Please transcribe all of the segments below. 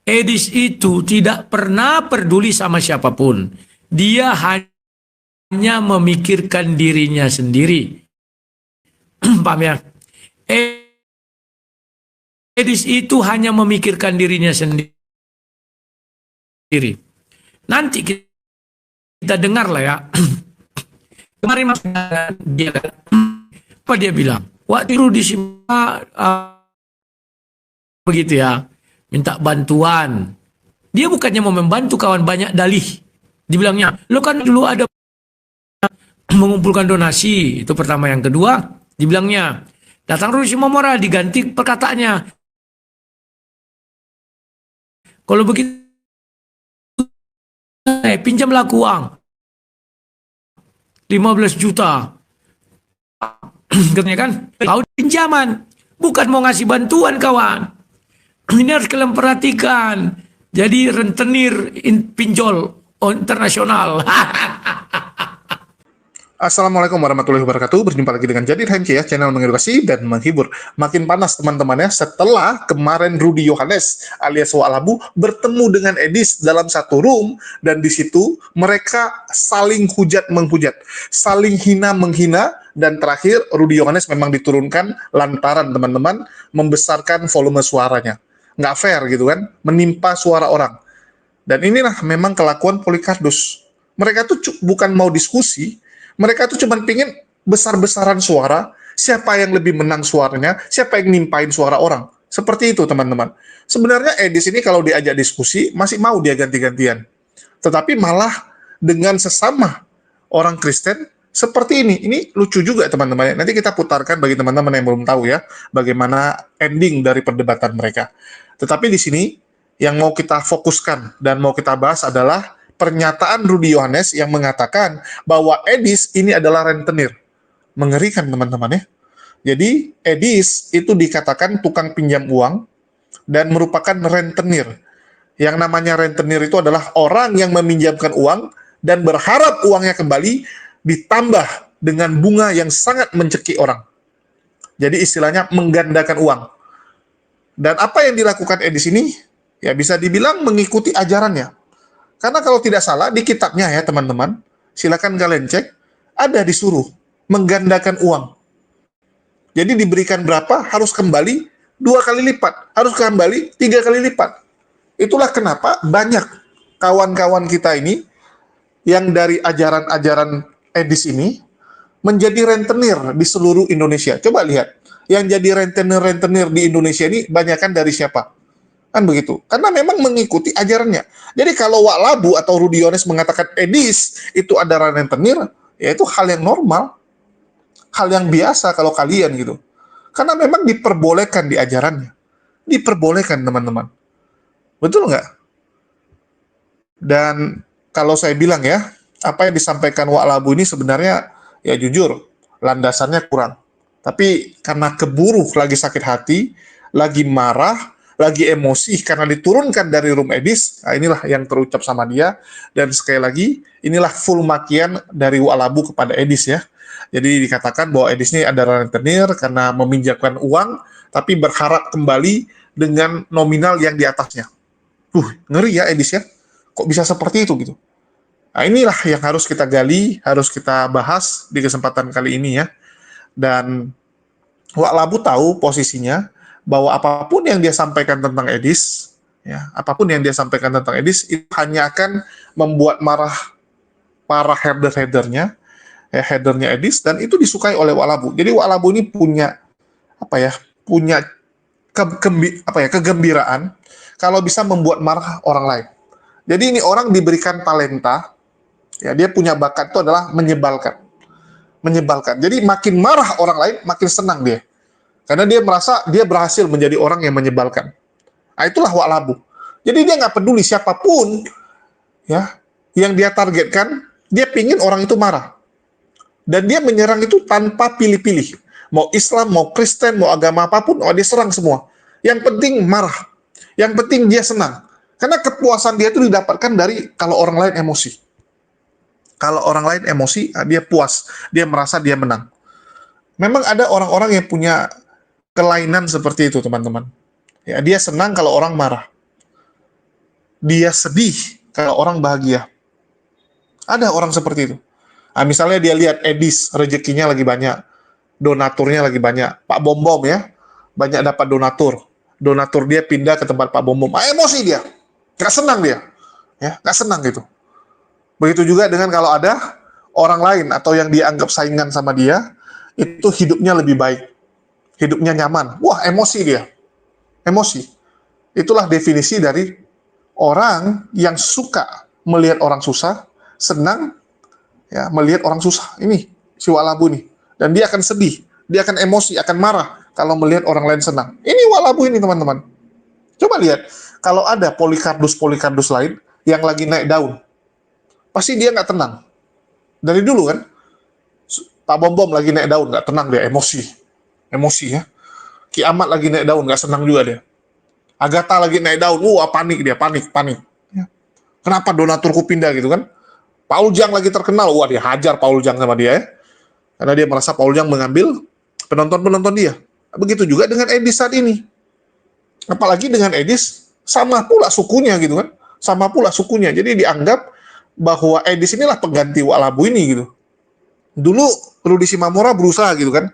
Edis itu tidak pernah peduli sama siapapun. Dia hanya memikirkan dirinya sendiri. Paham ya? Edis itu hanya memikirkan dirinya sendiri. Nanti kita dengar lah ya. Kemarin mas dia apa dia bilang? Waktu di begitu ya, minta bantuan. Dia bukannya mau membantu kawan, banyak dalih. Dibilangnya, lo kan dulu ada mengumpulkan donasi, itu pertama. Yang kedua, dibilangnya, datang Rusi Momora, diganti perkataannya. Kalau begitu, pinjamlah uang 15 juta. Katanya kan, tahu pinjaman, bukan mau ngasih bantuan kawan. Ini harus kalian perhatikan. Jadi rentenir pinjol internasional. Assalamualaikum warahmatullahi wabarakatuh. Berjumpa lagi dengan Jadi HMC ya, channel mengedukasi dan menghibur. Makin panas teman-teman ya, setelah kemarin Rudy Yohanes alias Walabu bertemu dengan Edis dalam satu room, dan di situ mereka saling hujat-menghujat, saling hina-menghina, dan terakhir Rudy Yohanes memang diturunkan lantaran teman-teman membesarkan volume suaranya. Nggak fair gitu kan, menimpa suara orang. Dan inilah memang kelakuan Polikardus. Mereka tuh bukan mau diskusi, mereka tuh cuma pingin besar-besaran suara, siapa yang lebih menang suaranya, siapa yang nimpain suara orang. Seperti itu teman-teman. Sebenarnya Edis ini kalau diajak diskusi, masih mau dia ganti-gantian. Tetapi malah dengan sesama orang Kristen, seperti ini. Ini lucu juga teman-teman. Nanti kita putarkan bagi teman-teman yang belum tahu ya, bagaimana ending dari perdebatan mereka. Tetapi di sini, yang mau kita fokuskan dan mau kita bahas adalah pernyataan Rudy Yohanes yang mengatakan bahwa Edis ini adalah rentenir. Mengerikan teman-teman ya. Jadi Edis itu dikatakan tukang pinjam uang dan merupakan rentenir. Yang namanya rentenir itu adalah orang yang meminjamkan uang dan berharap uangnya kembali, ditambah dengan bunga yang sangat mencekik orang. Jadi istilahnya menggandakan uang. Dan apa yang dilakukan Edis ini? Ya bisa dibilang mengikuti ajarannya. Karena kalau tidak salah di kitabnya ya teman-teman, silakan kalian cek, ada disuruh menggandakan uang. Jadi diberikan berapa harus kembali 2 kali lipat, harus kembali 3 kali lipat. Itulah kenapa banyak kawan-kawan kita ini yang dari ajaran-ajaran Edis ini menjadi rentenir di seluruh Indonesia. Coba lihat, yang jadi rentenir-rentenir di Indonesia ini banyakkan dari siapa? Kan begitu. Karena memang mengikuti ajarannya. Jadi kalau Wak Labu atau Rudy Yohanes mengatakan Edis itu adalah rentenir, ya itu hal yang normal. Hal yang biasa kalau kalian gitu. Karena memang diperbolehkan di ajarannya. Diperbolehkan teman-teman. Betul nggak? Dan kalau saya bilang ya, apa yang disampaikan Wak Labu ini sebenarnya ya jujur, landasannya kurang. Tapi karena keburu, lagi sakit hati, lagi marah, lagi emosi karena diturunkan dari room Edis, nah inilah yang terucap sama dia. Dan sekali lagi, inilah full makian dari Wak Labu kepada Edis ya. Jadi dikatakan bahwa Edis ini adalah rentenir karena meminjamkan uang, tapi berharap kembali dengan nominal yang di atasnya. Ngeri ya Edis ya. Kok bisa seperti itu gitu? Nah, inilah yang harus kita gali, harus kita bahas di kesempatan kali ini ya. Dan Wak Labu tahu posisinya bahwa apapun yang dia sampaikan tentang Edis, ya, apapun yang dia sampaikan tentang Edis itu hanya akan membuat marah para header-headernya, ya, headernya Edis, dan itu disukai oleh Wak Labu. Jadi Wak Labu ini punya apa ya? Punya kegembiraan kalau bisa membuat marah orang lain. Jadi ini orang diberikan talenta, ya dia punya bakat itu adalah menyebalkan. Menyebalkan. Jadi makin marah orang lain, makin senang dia. Karena dia merasa dia berhasil menjadi orang yang menyebalkan. Nah, itulah Wak Labu. Jadi dia nggak peduli siapapun ya yang dia targetkan, dia pingin orang itu marah. Dan dia menyerang itu tanpa pilih-pilih. Mau Islam, mau Kristen, mau agama apapun, oh dia serang semua. Yang penting marah. Yang penting dia senang. Karena kepuasan dia itu didapatkan dari kalau orang lain emosi. Kalau orang lain emosi, dia puas. Dia merasa dia menang. Memang ada orang-orang yang punya kelainan seperti itu, teman-teman. Ya, dia senang kalau orang marah. dia sedih kalau orang bahagia. Ada orang seperti itu. Nah, misalnya dia lihat Edis rezekinya lagi banyak, donaturnya lagi banyak. Pak Bom Bom ya, banyak dapat donatur. Donatur dia pindah ke tempat Pak Bom Bom. Emosi dia, nggak senang dia, ya nggak senang gitu. Begitu juga dengan kalau ada orang lain atau yang dianggap saingan sama dia, itu hidupnya lebih baik, hidupnya nyaman. Wah, emosi dia, emosi. Itulah definisi dari orang yang suka melihat orang susah, senang ya melihat orang susah. Ini si Walabu nih. Dan dia akan sedih, dia akan emosi, akan marah kalau melihat orang lain senang. Ini Walabu ini teman-teman. Coba lihat, kalau ada Polikardus lain yang lagi naik daun, pasti dia nggak tenang. Dari dulu kan, Pak Bom Bom lagi naik daun, nggak tenang dia, emosi ya. Kiamat lagi naik daun, nggak senang juga dia. Agatha lagi naik daun, panik dia, panik. Ya. Kenapa donaturku pindah gitu kan? Paul Jang lagi terkenal, wah dia hajar Paul Jang sama dia ya. Karena dia merasa Paul Jang mengambil penonton-penonton dia. Begitu juga dengan Edis saat ini. Apalagi dengan Edis, sama pula sukunya gitu kan. Sama pula sukunya. Jadi dianggap bahwa Edis inilah pengganti Walabu ini gitu. Dulu Rudi Simamora berusaha gitu kan.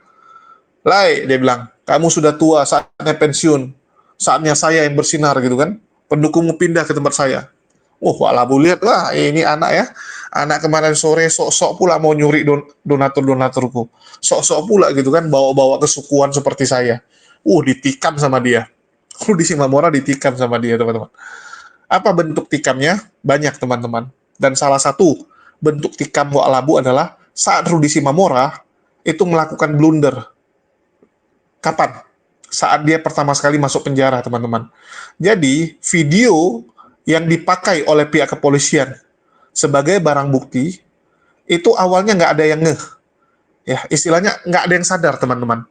Lai, dia bilang, kamu sudah tua, saatnya pensiun. Saatnya saya yang bersinar gitu kan. Pendukungmu pindah ke tempat saya. Walabu lihat, wah ini anak ya. Anak kemarin sore sok-sok pula mau nyuri donatur-donaturku. Sok-sok pula gitu kan, bawa-bawa kesukuan seperti saya. Ditikam sama dia. Rudi Simamora ditikam sama dia, teman-teman. Apa bentuk tikamnya? Banyak, teman-teman. Dan salah satu bentuk tikam Walabu adalah saat Rudi Simamora itu melakukan blunder. Kapan? Saat dia pertama sekali masuk penjara, teman-teman. Jadi, video yang dipakai oleh pihak kepolisian sebagai barang bukti, itu awalnya nggak ada yang ngeh. Ya, istilahnya nggak ada yang sadar, teman-teman.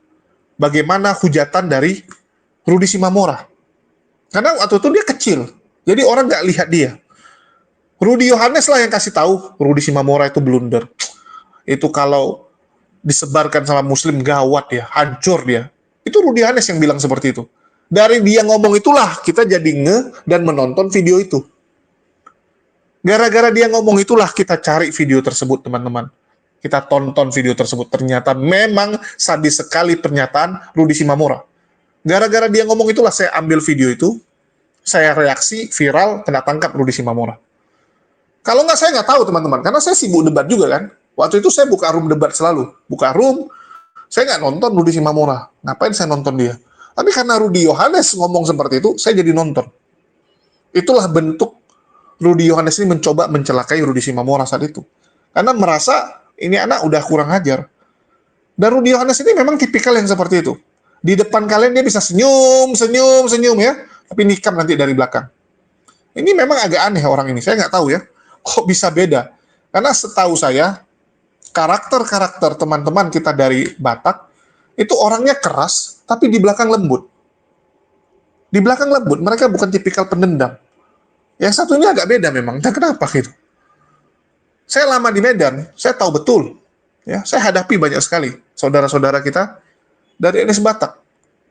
Bagaimana hujatan dari Rudi Simamora. Karena waktu itu dia kecil, jadi orang nggak lihat dia. Rudi Yohanes lah yang kasih tahu, Rudi Simamora itu blunder. Itu kalau disebarkan sama muslim gawat ya, hancur dia. Itu Rudi Yohanes yang bilang seperti itu. Dari dia ngomong itulah, kita jadi ngeh dan menonton video itu. Gara-gara dia ngomong itulah, kita cari video tersebut, teman-teman. Kita tonton video tersebut. Ternyata memang sadis sekali pernyataan Rudi Simamora. Gara-gara dia ngomong itulah, saya ambil video itu, saya reaksi, viral, kena tangkap Rudi Simamora. Kalau nggak, saya nggak tahu, teman-teman. Karena saya sibuk debat juga kan. Waktu itu saya buka room debat selalu. Buka room, saya nggak nonton Rudi Simamora. Ngapain saya nonton dia? Tapi karena Rudi Yohanes ngomong seperti itu, saya jadi nonton. Itulah bentuk Rudi Yohanes ini mencoba mencelakai Rudi Simamora saat itu. Karena merasa ini anak udah kurang ajar. Dan Rudi Yohanes ini memang tipikal yang seperti itu. Di depan kalian dia bisa senyum ya. Tapi nikam nanti dari belakang. Ini memang agak aneh orang ini. Saya nggak tahu ya. Kok bisa beda? Karena setahu saya, karakter-karakter teman-teman kita dari Batak, itu orangnya keras, tapi di belakang lembut. Di belakang lembut, mereka bukan tipikal pendendam. Yang satunya agak beda memang, entah kenapa gitu. Saya lama di Medan, saya tahu betul. Ya, saya hadapi banyak sekali saudara-saudara kita dari etnis Batak.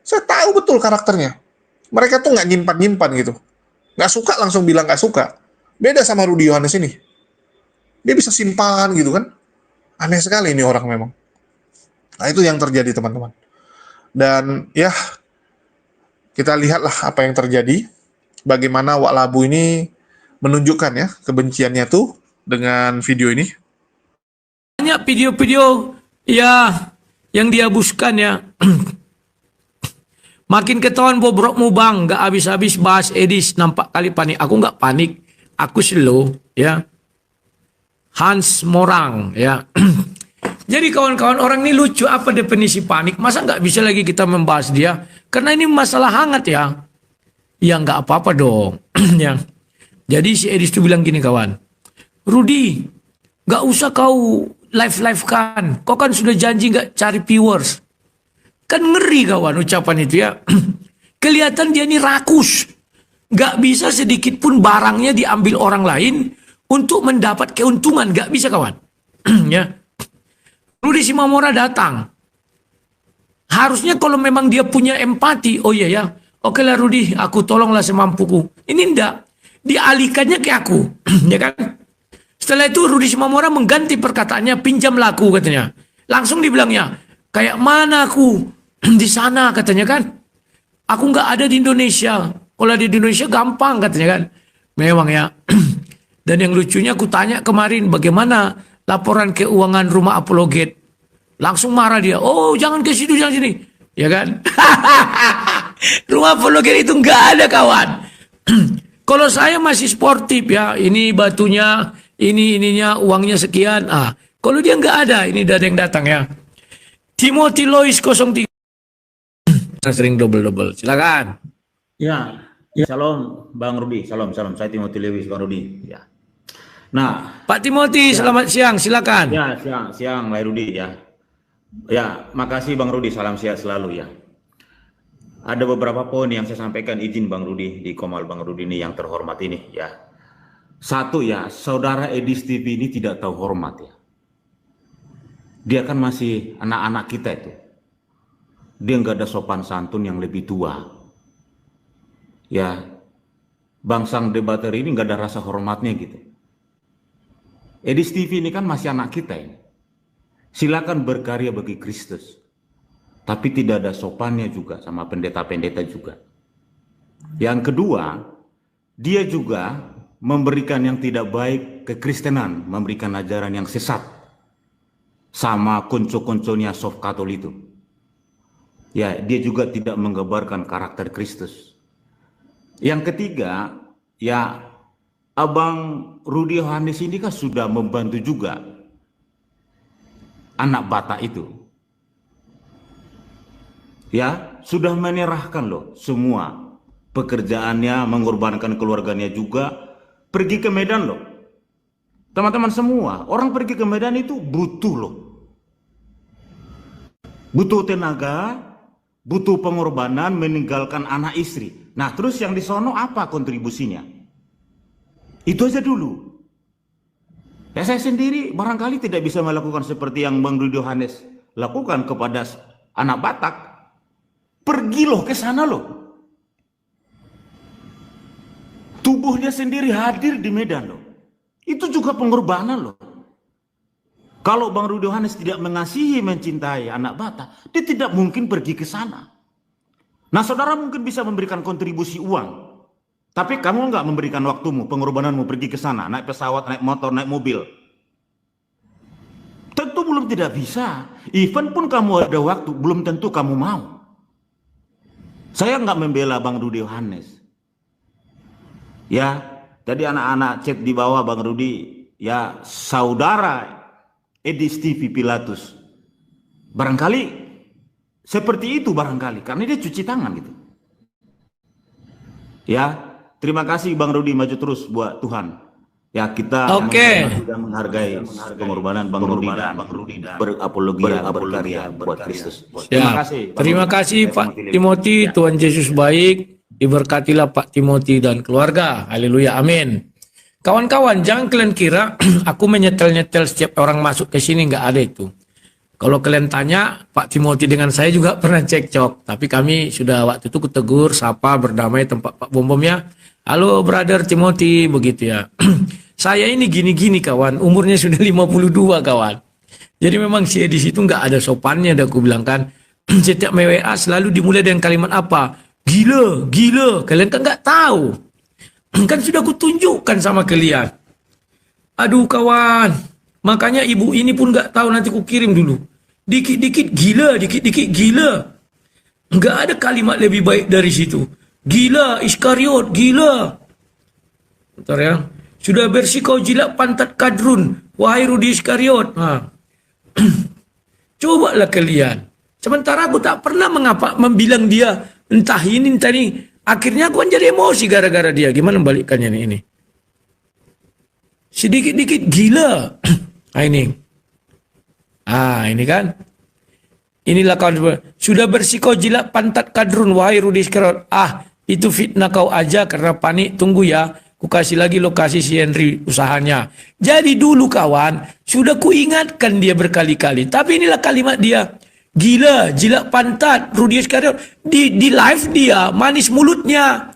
Saya tahu betul karakternya. Mereka tuh nggak nyimpan-nyimpan gitu. Nggak suka langsung bilang nggak suka. Beda sama Rudi Yohanes ini. Dia bisa simpan gitu kan. Aneh sekali ini orang memang. Nah, itu yang terjadi, teman-teman. Dan ya, kita lihatlah apa yang terjadi. Bagaimana Walabu ini menunjukkan ya kebenciannya tuh dengan video ini. Banyak video-video ya yang dihapuskan ya. Makin ketahuan bobrokmu bang, nggak habis-habis bahas Edis, nampak kali panik. Aku nggak panik, aku slow ya. Hans Morang ya. Jadi kawan-kawan, orang ini lucu, apa definisi panik? Masa nggak bisa lagi kita membahas dia? Karena ini masalah hangat ya. Ya nggak apa-apa dong. Ya. Jadi si Edis itu bilang gini kawan, Rudi, nggak usah kau live kan. Kau kan sudah janji nggak cari viewers. Kan ngeri kawan ucapan itu ya. Kelihatan dia ini rakus. Nggak bisa sedikit pun barangnya diambil orang lain untuk mendapat keuntungan. Nggak bisa kawan. Ya. Rudi Simamora datang. Harusnya kalau memang dia punya empati. Oh iya ya. Oke lah Rudi, aku tolonglah semampuku. Ini enggak. dialihkannya ke aku. Ya kan? Setelah itu Rudi Simamora mengganti perkataannya pinjam laku katanya. Langsung dibilangnya, kayak mana aku di sana katanya kan. Aku nggak ada di Indonesia. Kalau ada di Indonesia gampang katanya kan. Memang ya. Dan yang lucunya aku tanya kemarin bagaimana laporan keuangan rumah Apollo Gate. Langsung marah dia. Oh jangan ke situ, jangan sini. Ya kan. Rumah Apollo Gate itu nggak ada kawan. Kalau saya masih sportif ya. Ini batunya, ini ininya, uangnya sekian. Kalau dia nggak ada, ini ada yang datang ya. Timothy Lois 03. Sering double-double. Silakan. Ya, Shalom Bang Rudi. Shalom. Saya Timothy Lewis Bang Rudi. Ya. Nah, Pak Timothy, selamat siang. Silakan. ya siang Lai Rudi ya. Ya, makasih Bang Rudi. Salam sehat selalu ya. Ada beberapa poin yang saya sampaikan, izin Bang Rudi di Komal Bang Rudi ini yang terhormat ini ya. Satu ya, saudara Edis TV ini tidak tahu hormat ya. Dia kan masih anak-anak kita itu. Dia nggak ada sopan santun yang lebih tua. Ya, Bang Sang Debater ini nggak ada rasa hormatnya gitu. Edis TV ini kan masih anak kita ini. Silakan berkarya bagi Kristus. Tapi tidak ada sopannya juga sama pendeta-pendeta juga. Yang kedua, dia juga memberikan yang tidak baik kekristenan, memberikan ajaran yang sesat sama konco-konconya soft Katolik itu. Ya, dia juga tidak menggambarkan karakter Kristus. Yang ketiga, ya Abang Rudi Yohanes ini kan sudah membantu juga anak Batak itu. Ya, sudah menyerahkan loh semua pekerjaannya, mengorbankan keluarganya juga, pergi ke Medan loh. Teman-teman semua, orang pergi ke Medan itu butuh loh. Butuh tenaga, butuh pengorbanan, meninggalkan anak istri. Nah, terus yang di sono apa kontribusinya? Itu aja dulu. Ya, saya sendiri barangkali tidak bisa melakukan seperti yang Bang Rudi Yohanes lakukan kepada anak Batak. Pergi loh ke sana loh. Tubuhnya sendiri hadir di Medan loh. Itu juga pengorbanan loh. Kalau Bang Rudi Yohanes tidak mengasihi, mencintai anak Batak, dia tidak mungkin pergi ke sana. Nah, saudara mungkin bisa memberikan kontribusi uang. Tapi kamu nggak memberikan waktumu, pengorbananmu pergi ke sana, naik pesawat, naik motor, naik mobil. Tentu belum tidak bisa. Even pun kamu ada waktu, belum tentu kamu mau. Saya nggak membela Bang Rudi Yohanes. Ya, tadi anak-anak chat di bawah Bang Rudi, ya saudara Edis TV Pilatus. Barangkali seperti itu barangkali, karena dia cuci tangan gitu. Ya, terima kasih Bang Rudi, maju terus buat Tuhan. Ya, kita sudah menghargai pengorbanan Bang Rudi dan berapologia berkarya buat Kristus. Terima kasih Pak Timothy. Tuhan Yesus baik. Diberkatilah Pak Timothy dan keluarga. Haleluya, amin. Kawan-kawan, jangan kalian kira aku menyetel-nyetel setiap orang masuk ke sini, nggak ada itu. Kalau kalian tanya, Pak Timothy dengan saya juga pernah cekcok. Tapi kami sudah waktu itu kutegur, sapa, berdamai tempat Pak Bom-Bomnya. Halo brother Timothy, begitu ya. Saya ini gini-gini kawan, umurnya sudah 52 kawan. Jadi memang si Edis itu nggak ada sopannya, udah aku bilang kan. Setiap WA selalu dimulai dengan kalimat apa? Gila, gila. Kalian kan nggak tahu. Kan sudah kutunjukkan sama kalian. Aduh kawan, makanya ibu ini pun nggak tahu, nanti ku kirim dulu. Dikit-dikit gila, dikit-dikit gila. Nggak ada kalimat lebih baik dari situ. Gila, Iskariot, gila. Bentar ya. Sudah bersih kau jilat pantat kadrun, wahai Rudi Iskariot. Cobalah kalian. Sementara aku tak pernah membilang dia entah ini, entah ini. Akhirnya aku kan jadi emosi gara-gara dia. Gimana membalikkannya nih ini? Sedikit-dikit gila. Ini. Ini kan. Inilah kawan. Sudah bersih kau jilat pantat kadrun, wahai Rudi Iskariot. Itu fitnah kau aja karena panik. Tunggu ya. Ku kasih lagi lokasi si Henry usahanya. Jadi dulu kawan, sudah ku ingatkan dia berkali-kali. Tapi inilah kalimat dia. Gila, jilat pantat, Rudi Iskariot. Di live dia, manis mulutnya.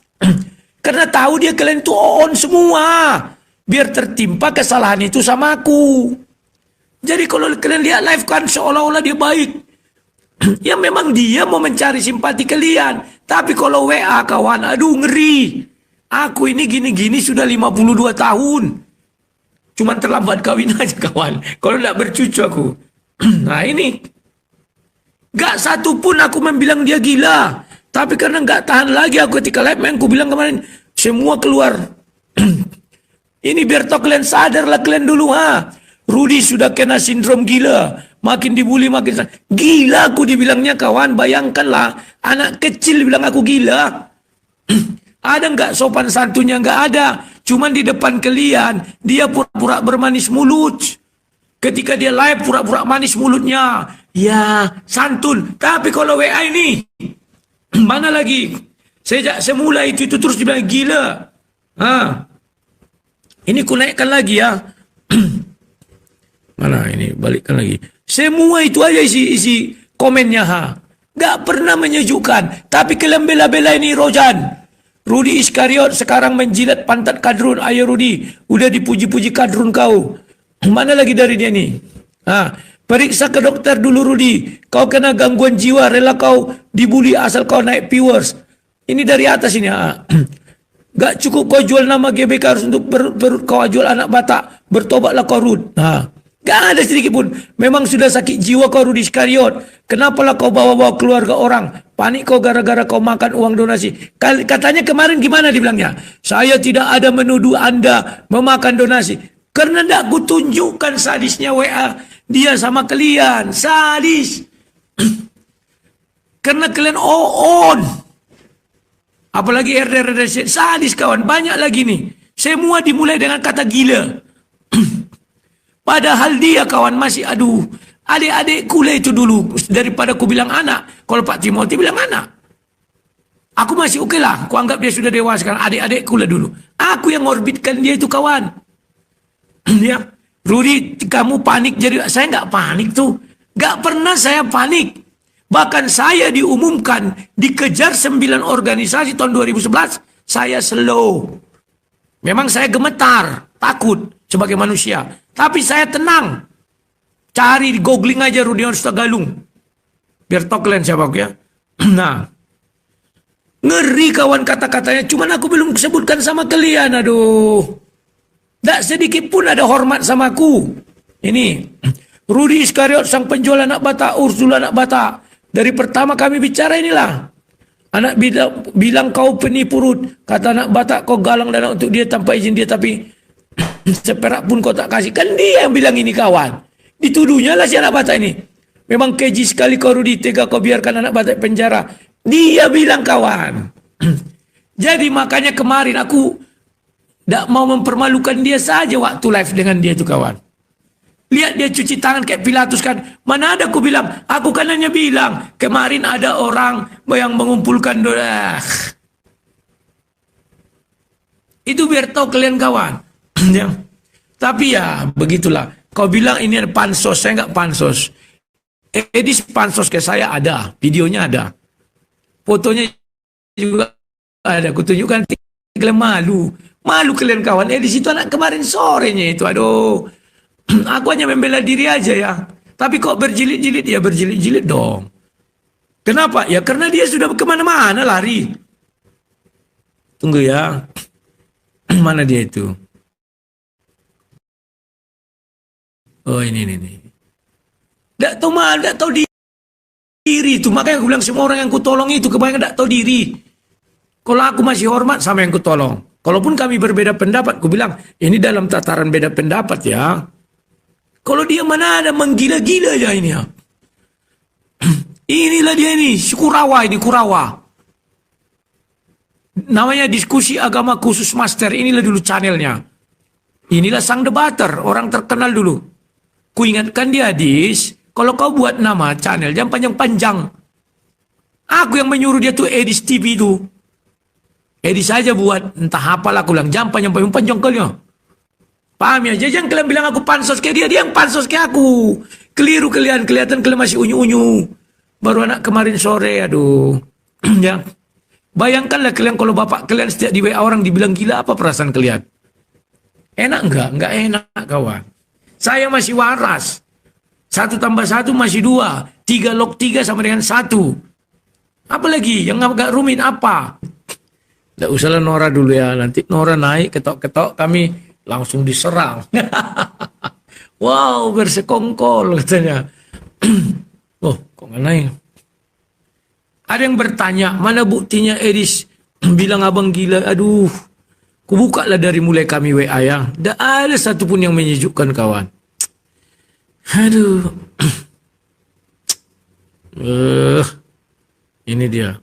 Karena tahu dia kalian itu on semua. Biar tertimpa kesalahan itu sama aku. Jadi kalau kalian lihat live kan seolah-olah dia baik. Ya memang dia mau mencari simpati kalian. Tapi kalau WA kawan, aduh ngeri. Aku ini gini-gini sudah 52 tahun. Cuman terlambat kawin aja kawan. Kalau tidak bercucu aku. Nah ini. Gak satu pun aku membilang dia gila. Tapi karena gak tahan lagi aku ketika live, aku bilang kemarin, semua keluar. Ini biar tau kalian sadar lah kalian dulu ha. Rudy sudah kena sindrom gila. Makin dibully makin gila aku dibilangnya kawan. Bayangkanlah anak kecil bilang aku gila. Ada nggak sopan santunnya? Nggak ada. Cuman di depan kalian dia pura-pura bermanis mulut. Ketika dia live pura-pura manis mulutnya. Ya santun. Tapi kalau WA ini mana lagi? Sejak semula itu terus dibilang gila. Ini ku naikkan lagi ya. Mana ini balikkan lagi. Semua itu aja isi komennya ha. Gak pernah menyejukkan. Tapi kalian bela-bela ini Rojan. Rudy Iskariot sekarang menjilat pantat Kadrun. Ayo Rudy, udah dipuji-puji Kadrun kau. Mana lagi dari dia nih? Periksa ke dokter dulu Rudy. Kau kena gangguan jiwa, rela kau dibully asal kau naik viewers. Ini dari atas ini. Gak cukup kau jual nama GBK harus untuk kau jual anak Batak. Bertobatlah kau Rud. Gak ada sedikit pun. Memang sudah sakit jiwa kau Rudy Iskariot. Kenapalah kau bawa-bawa keluarga orang? Panik kau gara-gara kau makan uang donasi. Katanya kemarin gimana dibilangnya? Saya tidak ada menuduh Anda memakan donasi. Karena tidak kutunjukkan sadisnya WA dia sama kalian. Sadis. Karena kalian on. Apalagi RDR sadis kawan. Banyak lagi nih. Semua dimulai dengan kata gila. Padahal dia kawan masih aduh. Adik-adik kula itu dulu. Daripada ku bilang anak. Kalau Pak Timothy bilang anak. Aku masih oke lah. Ku anggap dia sudah dewasa. Adik-adik kula dulu. Aku yang orbitkan dia itu kawan. Ya, Rudy, kamu panik jadi saya nggak panik tuh, nggak pernah saya panik. Bahkan saya diumumkan dikejar 9 organisasi tahun 2011, saya slow. Memang saya gemetar, takut sebagai manusia, tapi saya tenang. Cari di googling aja Rudion Tagalung, biar tau kalian siapa aku ya. Nah, ngeri kawan kata-katanya, cuman aku belum sebutkan sama kalian, aduh. Tak sedikit pun ada hormat sama aku. Ini Rudy Iskariot sang penjual anak Batak, Ursula anak Batak. Dari pertama kami bicara inilah. Anak bilang kau penipu Rud. Kata anak Batak kau galang dana untuk dia tanpa izin dia, tapi seperak pun kau tak kasih. Kan dia yang bilang ini kawan. Dituduhnya lah si anak Batak ini. Memang keji sekali kau Rudy, tega kau biarkan anak Batak penjara. Dia bilang kawan. Jadi makanya kemarin aku tidak mau mempermalukan dia saja waktu live dengan dia itu kawan. Lihat dia cuci tangan kayak Pilatus kan. Mana ada aku bilang. Aku kan hanya bilang. Kemarin ada orang yang mengumpulkan doa. Itu biar tahu kalian kawan. Ya. Tapi ya begitulah. Kau bilang ini ada pansos. Saya nggak pansos. Edis pansos ke saya ada. Videonya ada. Fotonya juga ada. Aku tunjukkan. Kalian malu. Malu kalian kawan. Di situ anak kemarin sorenya itu. Aduh. Aku hanya membela diri aja ya. Tapi kok berjilid-jilid? Ya berjilid-jilid dong. Kenapa? Ya karena dia sudah kemana-mana lari. Tunggu ya. Mana dia itu? Oh ini. Tidak tahu malu, tidak tahu diri itu. Makanya aku bilang semua orang yang kutolong itu kebanyakan tidak tahu diri. Kalau aku masih hormat sama yang kutolong. Kalaupun kami berbeda pendapat, aku bilang, ini dalam tataran beda pendapat ya. Kalau dia mana ada menggila-gila aja ini ya. Inilah dia ini, si Kurawa ini, Kurawa. Namanya Diskusi Agama Khusus Master, inilah dulu channelnya. Inilah sang debater, orang terkenal dulu. Ku ingatkan dia, Dis, kalau kau buat nama channel, jangan panjang-panjang. Aku yang menyuruh dia tuh Edis TV itu. Edis saja buat entah apalah aku bilang jangan panjang kalian. Paham ya? Jangan kalian bilang aku pansos ke dia yang pansos ke aku. Keliru kalian, kelihatan kalian masih unyu-unyu. Baru anak kemarin sore, aduh. Ya. Bayangkanlah kalian kalau bapak kalian setiap di WA orang dibilang gila, apa perasaan kalian? Enak enggak? Enggak enak kawan. Saya masih waras. 1 tambah 1 masih 2. 3 log 3 sama dengan 1. Apalagi yang agak rumit apa? Tidak usahlah Nora dulu ya. Nanti Nora naik ketok-ketok kami langsung diserang. Wow, bersekongkol katanya. Oh, kok nggak naik? Ada yang bertanya, mana buktinya Edis bilang abang gila? Aduh, kubukalah dari mulai kami WA ya. Tidak ada satupun yang menyejukkan kawan. Aduh. Ini dia.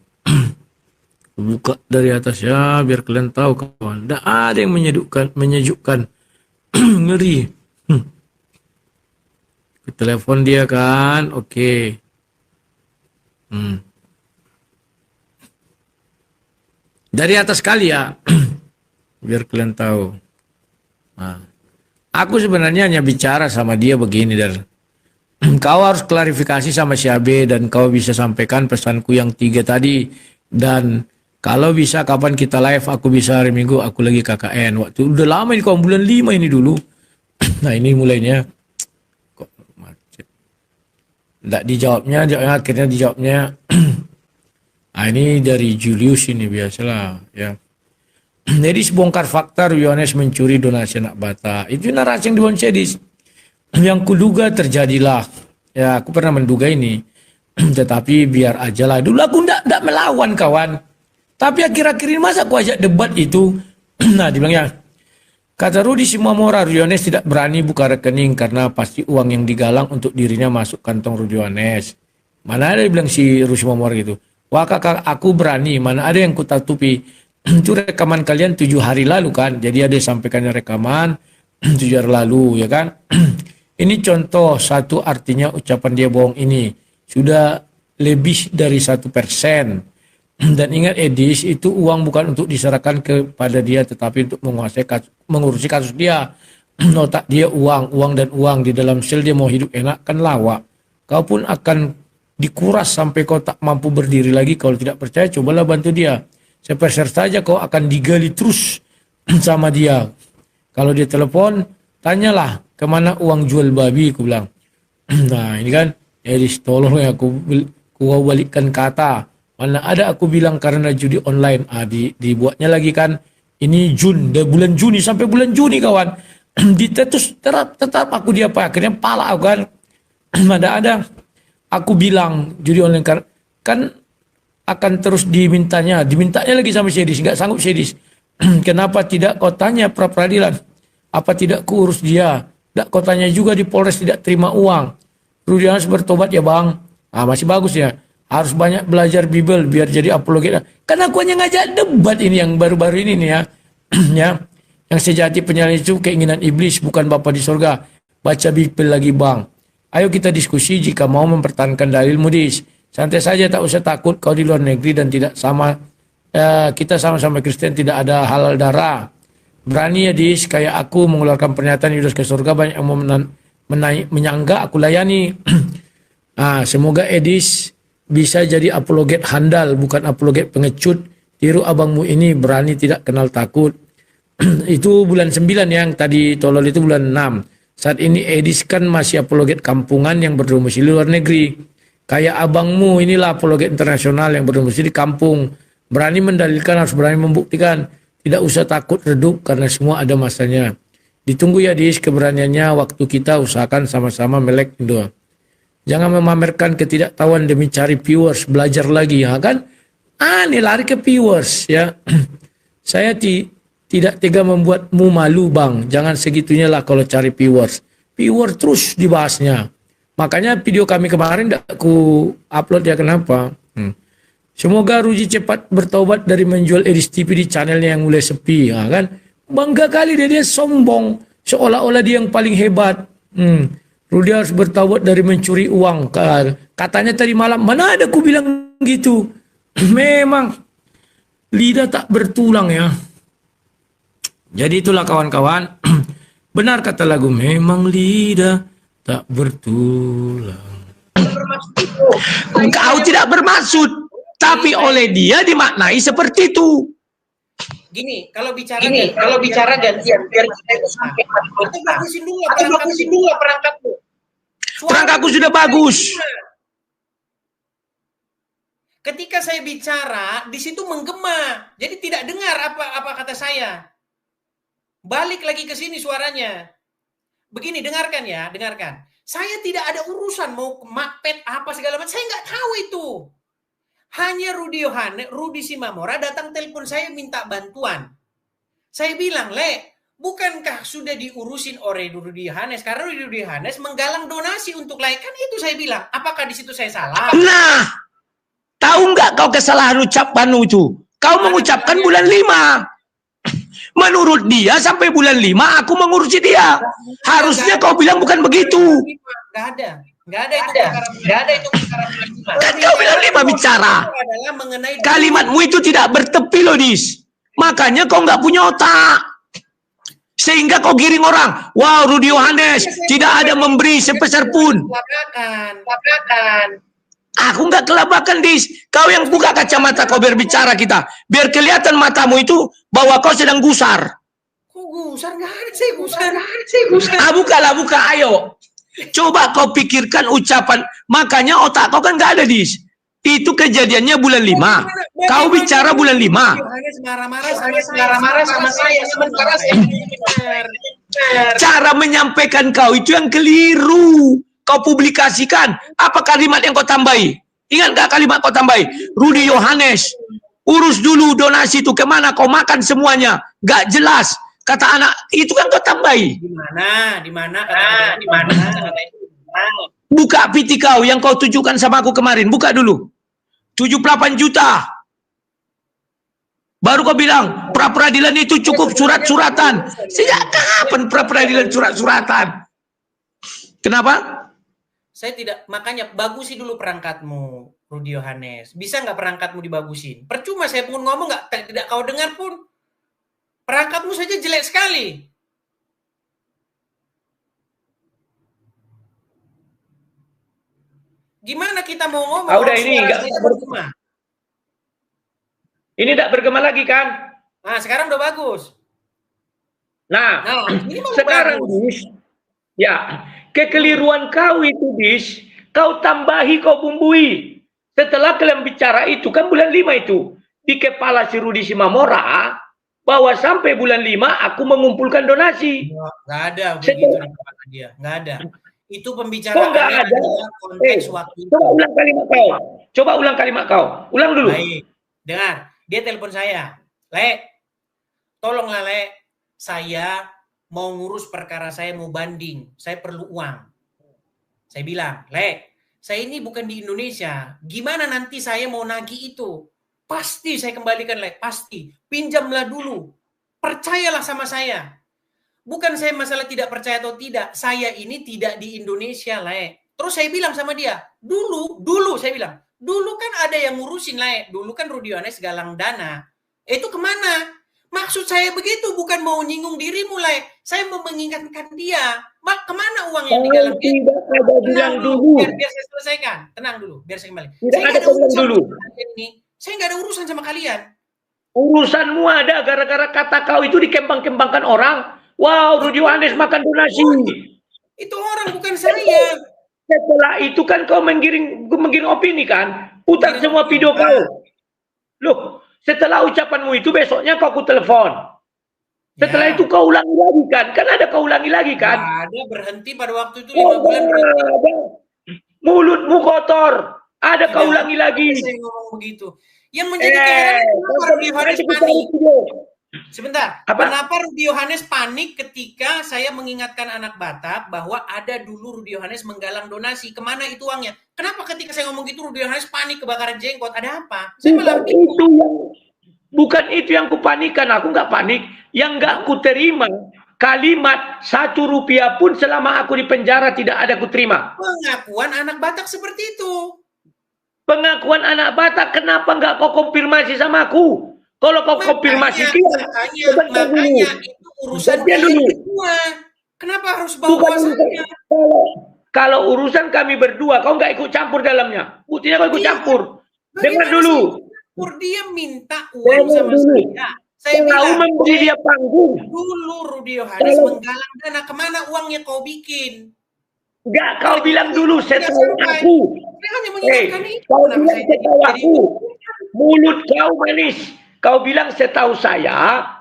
Buka dari atas ya biar kalian tahu kawan. Tidak ada yang menyejukkan. Ngeri. Telepon dia kan. Oke. Dari atas kali ya. Biar kalian tahu. Nah. Aku sebenarnya hanya bicara sama dia begini dan kau harus klarifikasi sama si AB dan kau bisa sampaikan pesanku yang 3 tadi. Dan kalau bisa kapan kita live, aku bisa hari Minggu, aku lagi KKN. Waktu udah lama ini, kawan bulan 5 ini dulu. Nah ini mulainya. Kok macet. Nggak dijawabnya, akhirnya dijawabnya. Nah ini dari Julius ini biasalah ya. Jadi sebongkar fakta Yohanes mencuri donasi anak bata. Itu narasi yang dibangun Edis. Yang kuduga terjadilah. Ya aku pernah menduga ini. Tetapi biar aja lah. Dulu aku enggak melawan kawan. Tapi akhir-akhir ini masa aku ajak debat itu. Nah dibilangnya. Kata Rudi Simamora, Yohanes tidak berani buka rekening karena pasti uang yang digalang untuk dirinya masuk kantong Rudi Yohanes. Mana ada yang bilang si Rudi Simamora gitu. Wah kakak aku berani. Mana ada yang kutatupi. Itu rekaman kalian 7 hari lalu kan. Jadi ada sampaikannya rekaman 7 hari lalu ya kan. Ini contoh satu artinya ucapan dia bohong ini. Sudah lebih dari 1%. Dan ingat Edis itu uang bukan untuk diserahkan kepada dia. Tetapi untuk mengurusi kasus dia. Otak dia uang dan uang. Di dalam sel dia mau hidup enak kan lawak. Kau pun akan dikuras sampai kau tak mampu berdiri lagi. Kalau tidak percaya cobalah bantu dia. Seperser saja kau akan digali terus sama dia. Kalau dia telepon, tanyalah kemana uang jual babi, aku bilang. Nah ini kan, Edis tolong ya aku balikkan kata. Mana ada aku bilang karena judi online. Dibuatnya lagi kan, ini bulan Juni sampai bulan Juni kawan. Terus tetap aku diapa, akhirnya pala aku kan. Ada aku bilang judi online kan akan terus dimintanya lagi sama Sedis, nggak sanggup Sedis. Kenapa tidak kau tanya pra peradilan? Apa tidak kurus dia? Tidak kau tanya juga di Polres tidak terima uang. Rudi Yohanes bertobat ya bang. Masih bagus ya. Harus banyak belajar Bible biar jadi apologet. Karena aku hanya ngajak debat ini yang baru-baru ini nih ya. Ya. Yang sejati penyalahan itu keinginan iblis bukan Bapa di surga. Baca Bible lagi bang. Ayo kita diskusi jika mau mempertahankan dalil Mudis. Santai saja, tak usah takut kau di luar negeri dan tidak sama kita sama-sama Kristen tidak ada halal darah. Berani ya Dis, kayak aku mengeluarkan pernyataan Yudas ke surga banyak yang mau menyangga aku layani. Semoga Edis bisa jadi apologet handal bukan apologet pengecut. Tiru abangmu ini berani tidak kenal takut. Itu bulan 9 yang tadi tolol itu bulan 6. Saat ini Edis kan masih apologet kampungan yang berdomisili luar negeri. Kayak abangmu inilah apologet internasional yang berdomisili di kampung. Berani mendalilkan harus berani membuktikan. Tidak usah takut redup karena semua ada masanya. Ditunggu ya Dis keberaniannya waktu kita usahakan sama-sama melek Indo. Jangan memamerkan ketidaktahuan demi cari viewers. Belajar lagi ya kan. Ini lari ke viewers ya. Saya tidak tega membuatmu malu bang. Jangan segitunya lah kalau cari viewers. Viewers terus dibahasnya. Makanya video kami kemarin tidak aku upload ya kenapa? Semoga Ruji cepat bertobat dari menjual Edis TV di channelnya yang mulai sepi, ya kan? Bangga kali dia sombong, seolah-olah dia yang paling hebat. Rudy harus bertobat dari mencuri uang. Katanya tadi malam, mana ada aku bilang gitu? Memang lidah tak bertulang ya. Jadi itulah kawan-kawan. Benar kata lagu, memang lidah tak bertulang. Engkau tidak bermaksud. Tapi oleh dia dimaknai seperti itu. Gini, kalau bicara gantian biar kita itu sampai atau bagusin dulu perangkatmu. Perangkatku sudah bagus. Ketika saya bicara, di situ menggema. Jadi tidak dengar apa kata saya. Balik lagi ke sini suaranya. Begini, dengarkan ya, dengarkan. Saya tidak ada urusan mau makpet apa segala macam. Saya nggak tahu itu. Hanya Rudi Simamora datang telepon saya minta bantuan. Saya bilang, bukankah sudah diurusin oleh Rudi Yohanes? Karena Rudi Yohanes menggalang donasi untuk kan itu saya bilang. Apakah di situ saya salah? Nah, tahu nggak kau kesalahan ucapanmu itu? Kau mengucapkan bulan 5. Menurut dia sampai bulan 5 aku mengurusi dia. Harusnya kau bilang bukan begitu. Nggak ada itu perkara bulan 5. Kan kau bilang 5 bicara. Kalimatmu itu tidak bertepi loh, Dis. Makanya kau nggak punya otak. Sehingga kau giring orang. Wow, Rudi Yohanes tidak ada memberi sepeser pun. Labrakan. Aku nggak kelabakan, Dis. Kau yang buka kacamata kau berbicara kita. Biar kelihatan matamu itu bahwa kau sedang gusar. Kok gusar? Nggak ada saya gusar. Buka, ayo. Coba kau pikirkan ucapan. Makanya otak kau kan nggak ada, Dis. Itu kejadiannya bulan 5. Kau bicara bulan 5. Yohanes marah-marah sama saya. Sementara saya benar. Cara menyampaikan kau itu yang keliru. Kau publikasikan. Apa kalimat yang kau tambahi? Ingat gak kalimat kau tambahi? Rudi Yohanes, urus dulu donasi itu kemana? Kau makan semuanya. Gak jelas. Kata anak, itu kan kau tambahi. Di mana? Buka PT kau yang kau tunjukkan sama aku kemarin. Buka dulu. 78 juta. Baru kau bilang, pra-peradilan itu cukup surat-suratan. Sejak kapan pra-peradilan surat-suratan? Kenapa? Saya tidak, makanya bagusi dulu perangkatmu, Rudi Yohanes. Bisa nggak perangkatmu dibagusin? Percuma saya pun ngomong tidak kau dengar pun. Perangkatmu saja jelek sekali. Gimana kita mau ngomong? Udah ini nggak bergema. Ini tidak bergema lagi kan? Nah, sekarang udah bagus. Nah ini sekarang Dis, ya kekeliruan kau itu, Dis, kau tambahi, kau bumbui. Setelah kalian bicara itu kan bulan 5 itu di kepala si Rudi Simamora bahwa sampai bulan 5 aku mengumpulkan donasi. Nggak ada begitu di kepala dia, nggak ada. Itu pembicaraannya adalah konteks waktu. Coba ulang kalimat kau. Ulang dulu. Baik. Dengar, dia telepon saya. Tolonglah saya mau ngurus perkara saya, mau banding. Saya perlu uang. Saya bilang, saya ini bukan di Indonesia. Gimana nanti saya mau nagih itu? Pasti saya kembalikan, pasti. Pinjamlah dulu. Percayalah sama saya. Bukan saya masalah tidak percaya atau tidak. Saya ini tidak di Indonesia, Terus saya bilang sama dia, dulu saya bilang, dulu kan ada yang ngurusin, Dulu kan Rudi Yohanes galang dana. Itu kemana? Maksud saya begitu, bukan mau nyinggung dirimu, Saya mau mengingatkan dia. Kemana uang yang digalang dia? Tidak ada bilang dulu. Biar saya selesaikan. Tenang dulu, biar saya kembali. Tidak ada bilang dulu. Saya nggak ada urusan sama kalian. Urusanmu ada gara-gara kata kau itu dikembang-kembangkan orang. Wow, Rudi Yohanes makan donasi. Itu orang, bukan saya. Setelah itu kan kau menggiring opini kan? Putar semua video kau. Loh, setelah ucapanmu itu besoknya kau telepon. Setelah itu kau ulangi lagi kan? Kan ada kau ulangi lagi kan? Ada, berhenti pada waktu itu 5 bulan berhenti. Mulutmu kotor. Ada kau ulangi lagi. Saya ngomong begitu. Yang menjadi keheranan kenapa Rudi Yohanes panik? Sebentar, kenapa Rudi Yohanes panik ketika saya mengingatkan anak Batak bahwa ada dulu Rudi Yohanes menggalang donasi, kemana itu uangnya? Kenapa ketika saya ngomong gitu Rudi Yohanes panik kebakaran jenggot? Ada apa? Saya malah bukan itu yang kupanikan, aku nggak panik. Yang nggak kuterima kalimat 1 rupiah pun selama aku di penjara tidak ada kuterima. Pengakuan anak Batak seperti itu. Pengakuan anak Batak, kenapa nggak kau konfirmasi sama aku? Kalau kau konfirmasi makanya itu urusan dulu. Kenapa harus bawa saya? Kalau urusan kami berdua, kau nggak ikut campur dalamnya. Buktinya kau ikut campur. Dengar Bagaimana dulu. Dia minta uang Dengar sama dulu. saya. Saya Kau bilang, memberi dia panggung. dulu Rudy Yohanes Kalau- menggalang dana. Kemana uangnya kau bikin? Enggak, kau bilang dulu, Tidak setahu sampai. aku. Saya hanya mengingatkan itu. Kau Kenapa bilang saya setahu jadi aku. Mulut kau manis. Kau bilang setahu saya.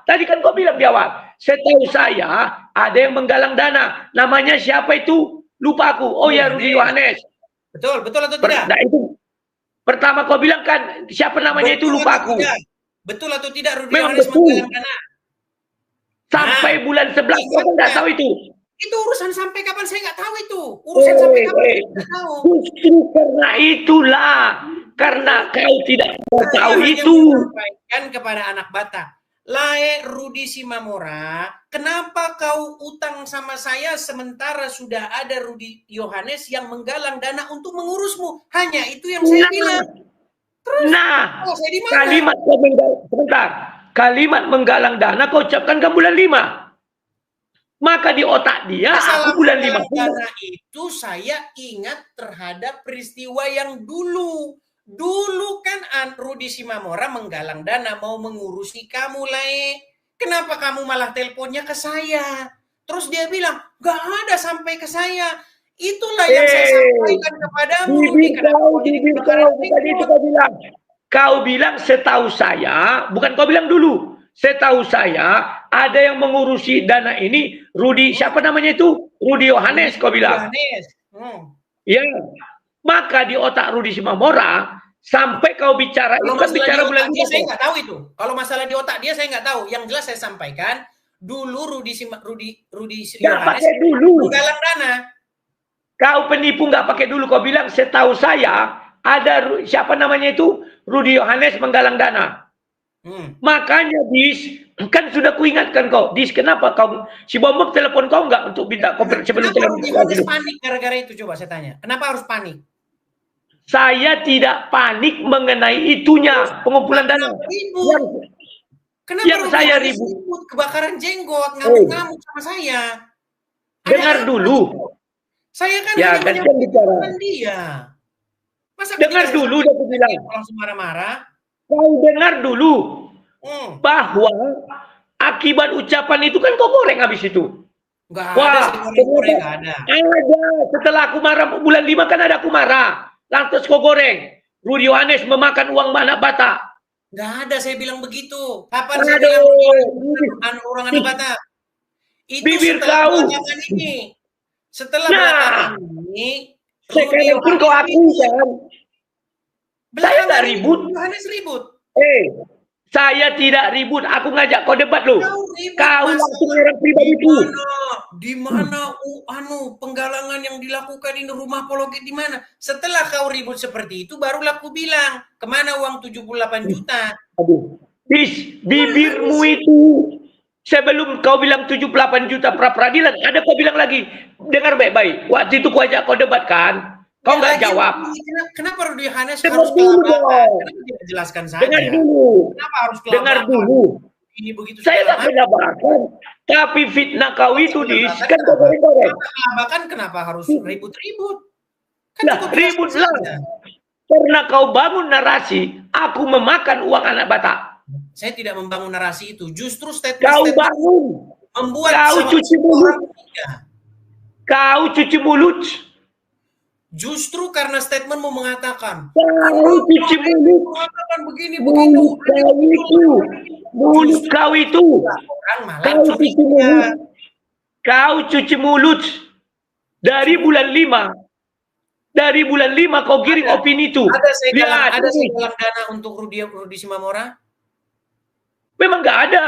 Tadi kan kau bilang di awal. Setahu saya ada yang menggalang dana. Namanya siapa itu? Lupa aku. Oh ya, Rudy Yohanes. Betul atau tidak? Nah, itu pertama kau bilang kan siapa namanya itu Betul lupa atau aku. tidak? Betul atau tidak Rudy Memang Yohanes betul. menggalang dana? Sampai bulan 11 kau kan nggak tahu itu. Itu urusan sampai kapan saya nggak tahu itu. Urusan sampai kapan saya nggak tahu. Justru karena itulah. Karena kau tidak mau tahu Saya itu. hanya menyampaikan kepada anak Batak. Lae Rudy Simamora, kenapa kau utang sama saya sementara sudah ada Rudy Yohanes yang menggalang dana untuk mengurusmu? Hanya itu yang saya bilang. Nah, Saya di mana? kalimat kau sebentar. Kalimat menggalang dana kau ucapkan ke bulan 5. Maka di otak dia Masalah aku bulan 5. dana itu saya ingat terhadap peristiwa yang dulu. Dulu kan Rudy Simamora menggalang dana mau mengurusi kamu, Lae. Kenapa kamu malah teleponnya ke saya? Terus dia bilang, gak ada sampai ke saya. Itulah yang saya sampaikan kepadamu. Bibir kau bukan itu kau bilang. Kau bilang setahu saya, bukan kau bilang dulu. Setahu saya ada yang mengurusi dana ini. Rudy, siapa namanya itu? Rudy Yohanes kau bilang. Yohanes. Ya. Maka di otak Rudy Simamora sampai kau bicara itu kan bicara bulan 5. Saya nggak tahu itu. Kalau masalah di otak dia saya nggak tahu. Yang jelas saya sampaikan dulu Rudy Yohanes dulu. menggalang dana. Kau penipu nggak pakai dulu. Kau bilang setahu saya ada siapa namanya itu Rudy Yohanes menggalang dana. Makanya Dis kan sudah kuingatkan kau. Dis kenapa kau si Bombok telepon kau nggak untuk minta sebelum telepon? Kenapa Rudy panik gara-gara itu, coba saya tanya. Kenapa harus panik? Saya tidak panik mengenai itunya pengumpulan dana. Kenapa yang saya ribut kebakaran jenggot ngamuk-ngamuk sama saya? Dengar dulu. Saya kan ya, hanya menyampaikan dia. Masa dengar dulu dia bilang. Langsung marah-marah. Kau dengar dulu bahwa akibat ucapan itu kan kau goreng habis itu. Enggak ada, goreng ada. Ada. Setelah aku marah bulan 5 kan ada aku marah. Lantas kau goreng. Rudy Yohanes memakan uang anak Batak. Enggak ada saya bilang begitu. Kapan saya bilang orang anak Batak? Itu bibir kau. Ini. Setelah belakangan ini, sekarang pun kau akui kan. Saya nggak ribut. Yohanes ribut. Saya tidak ribut. Aku ngajak kau debat loh. Kau langsung orang pribadi itu. Di mana penggalangan yang dilakukan ini rumah apologet di mana? Setelah kau ribut seperti itu, barulah aku bilang kemana uang 78 juta. Aduh, bibirmu itu sebelum kau bilang 78 juta pra peradilan, ada kau bilang lagi. Dengar baik-baik. Waktu itu kau ajak kau debat kan. Kau nggak jawab. Kenapa Rudy Yohanes harus kelabakan? Kenapa tidak jelaskan saja? Dengar dulu. Kenapa harus kelabakan? Dengar dulu. Ini begitu. Saya nggak kelabakan. Tapi fitnah kau itu kan kau goreng-goreng. Kelabakan kenapa harus ribut-ribut? Kan nah, ributlah. Karena kau bangun narasi, aku memakan uang anak Batak. Saya tidak membangun narasi itu. Justru statement kau bangun. Membuat kau cuci mulut. Kau cuci mulut. Justru karena statement mau mengatakan kau cuci mulut, mengatakan begini mulut kau itu, mulut kau itu, kau cuci mulut, kau cuci mulut dari bulan 5 kau giring opini itu. Ada segala dana untuk Rudy Simamora? Memang nggak ada.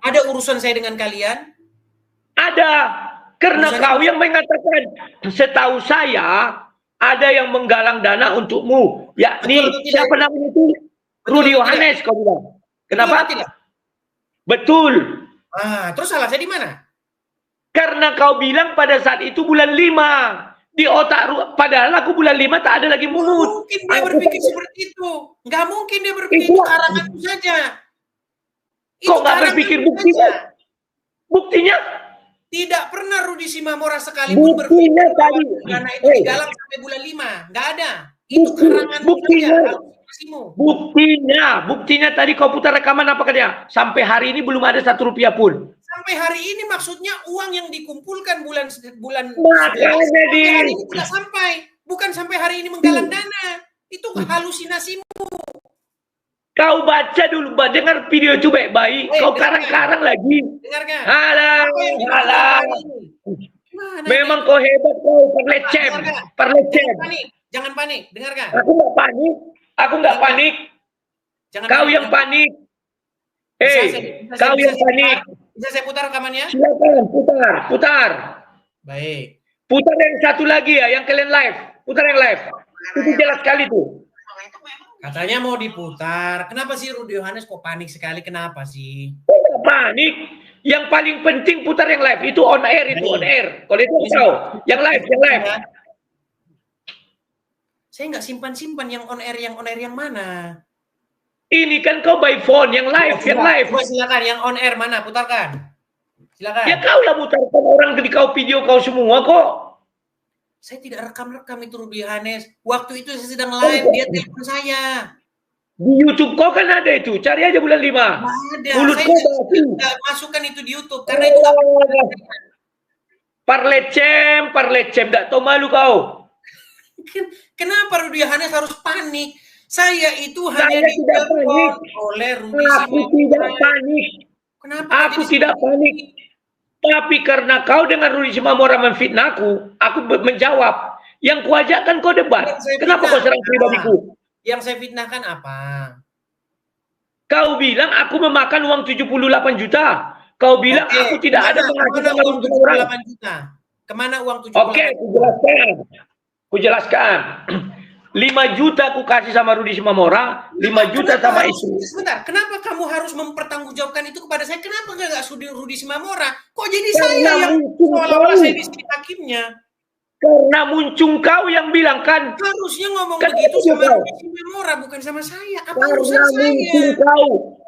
Ada urusan saya dengan kalian? Ada, karena kau yang mengatakan setahu saya ada yang menggalang dana untukmu. Yakni siapa namanya itu? Rudy Yohanes kau bilang. Kenapa? Betul. Terus salah saya di mana? Karena kau bilang pada saat itu bulan 5. Di otak padahal aku bulan 5 tak ada lagi mulut. Mungkin dia berpikir seperti itu. Nggak mungkin dia berpikir itu karangan saja. Kok nggak berpikir buktinya? Buktinya? Tidak pernah Rudy Simamora sekalipun berpikir dana itu digalang sampai bulan 5. Nggak ada. Itu karangan buktinya. saja. nasimu. Buktinya tadi kau putar rekaman apa katanya? Sampai hari ini belum ada 1 rupiah pun. Sampai hari ini maksudnya uang yang dikumpulkan bulan Makanya sampai hari ini tidak sampai. Bukan sampai hari ini menggalang dana. Itu halusinasimu. Kau baca dulu, dengar video itu baik-baik. Kau karang-karang lagi. Dengarkan. Halah. Memang kau hebat kau, perlecem. Jangan panik. Dengarkan. Aku nggak panik. Kau yang panik. Kau yang panik. Bisa saya putar rekamannya? Silakan, putar. Baik. Putar yang satu lagi ya, yang kalian live. Putar yang live. Itu jelas sekali tuh. Katanya mau diputar. Kenapa sih Rudy Yohanes kok panik sekali? Kenapa sih? Tidak panik. Yang paling penting putar yang live. Itu on air, itu on air. Kalau itu tahu. Yang live. Saya nggak simpan-simpan yang on air yang mana? Ini kan kau by phone, yang live. Silakan, yang on air mana? Putarkan. Silakan. Ya kau lah putarkan, orang jadi kau video kau semua kok. Saya tidak rekam itu Rudy Yohanes. Waktu itu saya sedang live, dia telepon saya. Di YouTube kau kan ada itu, cari aja bulan 5. Ada. Mulut saya kau tidak masukkan itu di YouTube karena itu Parlecem, tidak tahu malu kau. Kenapa Rudy Yohanes harus panik? Saya itu hanya ditelepon oleh Rudy Aku tidak panik. Kenapa? Aku tidak panik. Tapi karena kau dengan Rudy Simamora memfitnahku, aku menjawab. Yang kuajakkan kau debat. Kenapa kau serang pribadiku? Yang saya fitnahkan apa? Kau bilang aku memakan uang 78 juta. Kau bilang aku tidak ada penghasilan uang 78 juta. Kemana uang 78 juta? Oke, kujelaskan. 5 juta aku kasih sama Rudy Simamora, 5 juta sama istri. Sebentar, kenapa kamu harus mempertanggungjawabkan itu kepada saya? Kenapa nggak Rudy Simamora? Kok jadi saya yang seolah-olah saya di sini hakimnya? Karena muncung kau yang bilang kan. Harusnya ngomong begitu sama Rudy Simamora, bukan sama saya. Apa urusan saya?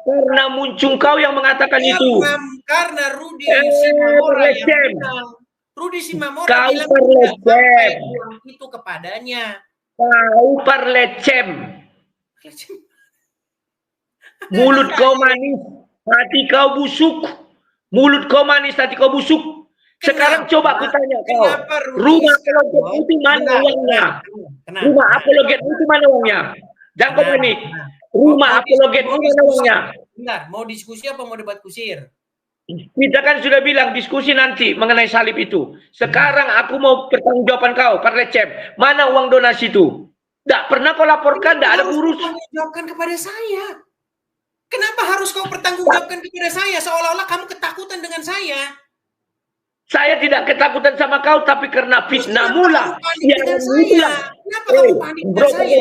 Karena muncung kau yang mengatakan itu. Karena Rudy Simamora yang bilang. Rudy Simamora bilang itu kepadanya. Kau parlecem. Mulut kau manis, hati kau busuk. Mulut kau manis, hati kau busuk. Sekarang coba aku tanya kau. Rumah apologet itu mana uangnya? Rumah apologet itu mana uangnya? Jangan kau panik. Rumah apologet itu mana uangnya? Benar, mau diskusi apa mau debat kusir? Kita kan sudah bilang diskusi nanti mengenai salib itu. Sekarang aku mau pertanggungjawaban kau, Parlecem. Mana uang donasi itu? Tidak pernah kau laporkan, tidak ada urus. Pertanggungjawabkan kepada saya. Kenapa harus kau pertanggungjawabkan kepada saya? Seolah-olah kamu ketakutan dengan saya. Saya tidak ketakutan sama kau, tapi karena fitnah mula. Kenapa kamu panik dengan saya?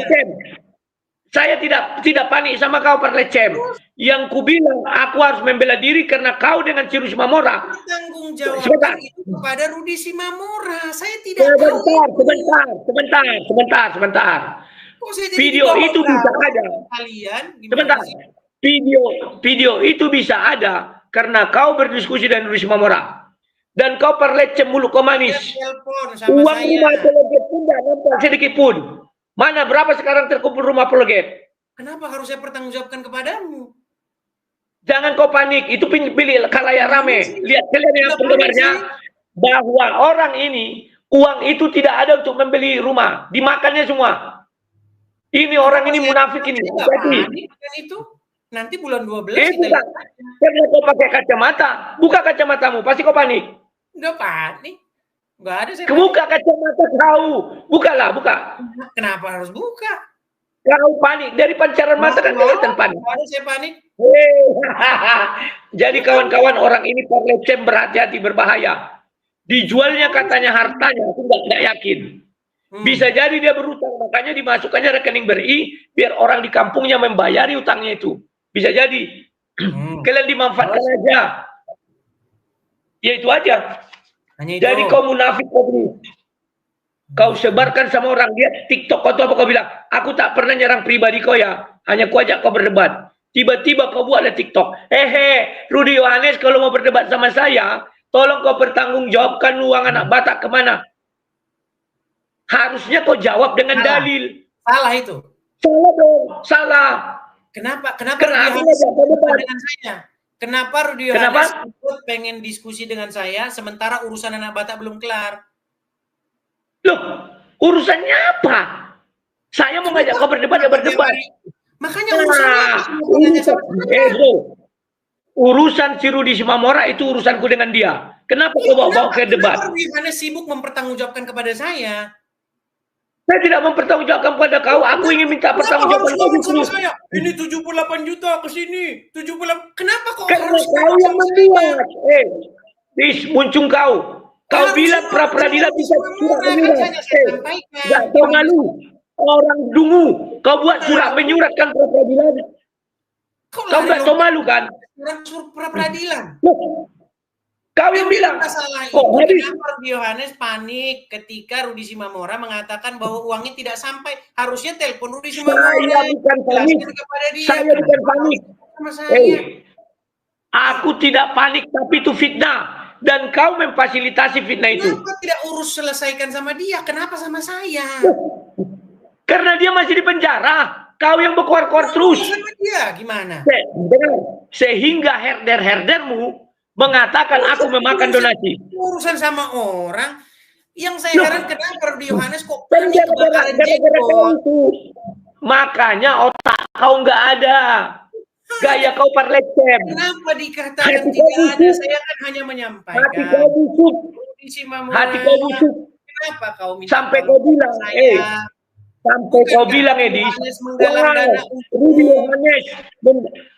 Saya tidak panik sama kau, Parlecem. Yang kubilang aku harus membela diri karena kau dengan Rudy Simamora. Pertanggungjawabkan itu kepada Rudy Simamora. Saya tidak tahu. Sebentar. Video itu bisa ada. Sebentar. Video itu bisa ada karena kau berdiskusi dengan Rudy Simamora. Dan kau Parlecem mulut kau manis. Uang rumah apologet pun tidak nampak sedikit pun. Mana berapa sekarang terkumpul rumah apologet? Kenapa harus saya pertanggungjawabkan kepadamu? Jangan kau panik, itu pilih khalayak rame. Lihat kalian yang penggemarnya bahwa orang ini uang itu tidak ada untuk membeli rumah, dimakannya semua. Ini orang ini munafik ini. Jadi itu nanti bulan 12 kita karena kau pakai kacamata, buka kacamatamu, pasti kau panik. Enggak panik. Enggak ada saya. Buka kacamata kau, buka. Kenapa harus buka? Kau panik dari pancaran mata kan kelihatan panik. Ada saya panik. Jadi kawan-kawan orang ini Parlecem berhati-hati, berbahaya. Dijualnya katanya hartanya, aku nggak yakin. Bisa jadi dia berutang, makanya dimasukkannya rekening BRI biar orang di kampungnya membayari utangnya itu. Bisa jadi. Kalian dimanfaatkan aja. Ya itu aja. Jadi kau munafik kau. Kau sebarkan sama orang, lihat TikTok kau tuh apa kau bilang? Aku tak pernah nyerang pribadi kau ya, hanya ku ajak kau berdebat. Tiba-tiba kau buatlah TikTok. Rudy Yohanes kalau mau berdebat sama saya, tolong kau pertanggungjawabkan uang anak Batak kemana? Harusnya kau jawab dengan dalil. Salah itu. Salah dong, salah. Kenapa Kenapa Rudy ngajak kau debat? dengan saya? Kenapa Rudy Kenapa? Yohanes pengen diskusi dengan saya sementara urusan anak Batak belum kelar? Loh, urusannya apa? Saya mau ngajak kau berdebat, ya berdebat. Makanya urusannya apa? Bro, urusan si Rudi Simamora itu urusanku dengan dia. Kenapa kau bawa ke debat? Kenapa Rudy Yohanes sibuk mempertanggungjawabkan kepada saya? Saya tidak mempertanggungjawabkan pada kau. Aku ingin minta pertanggungjawaban kau justru. Ini 78 juta ke sini. 78. Kenapa kok Karena harus kau yang membuat. Dis, muncung kau. Kau bilang pra-peradilan bisa surat menyurat. Gak tahu malu. Orang dungu. Kau buat surat menyuratkan pra-peradilan. Kau gak tahu malu kan? Surat pra-peradilan. Kau yang bilang. Masalah itu kenapa Rudy Yohanes panik ketika Rudi Simamora mengatakan bahwa uangnya tidak sampai. Harusnya telepon Rudi Simamora. Saya bukan panik. Saya bukan panik. Aku tidak panik, tapi itu fitnah. Dan kau memfasilitasi fitnah itu. Kenapa tidak urus selesaikan sama dia? Kenapa sama saya? Karena dia masih di penjara. Kau yang berkuar-kuar terus. Sama dia gimana? Sehingga herder-herdermu mengatakan aku memakan donasi. Urusan sama orang yang saya heran kenapa Rudy Yohanes kok gara-gara itu. Makanya otak kau nggak ada. Gaya kau parlecem. Kenapa dikatakan tidak ada? Saya kan hanya menyampaikan. Hati kau busuk. Hati kau busuk. Kenapa kau minta sampai kau bilang, sampai kau bilang, Edis, Rudy Yohanes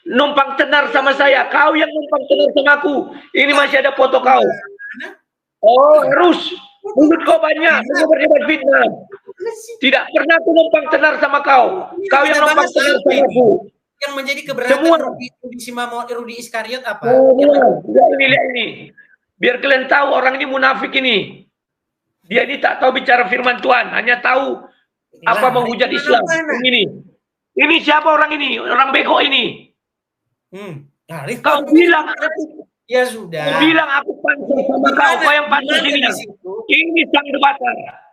numpang tenar sama saya. Kau yang numpang tenar sama aku. Ini masih ada foto kau. Oh, harus. Mulut kau banyak. Kau berdebat fitnah. Tidak pernah aku numpang tenar sama kau. Kau yang numpang tenar sama aku. Yang menjadi keberatan Rudi Iskariot apa? Lihat ini. Biar kalian tahu orang ini munafik ini. Dia ini tak tahu bicara firman Tuhan. Hanya tahu apa menghujat Islam. Ini siapa orang ini? Orang bego ini. Kau bilang aku, ya sudah. Kau bilang aku pantas sama kau. Kau yang pantas ini. Ini sang debater.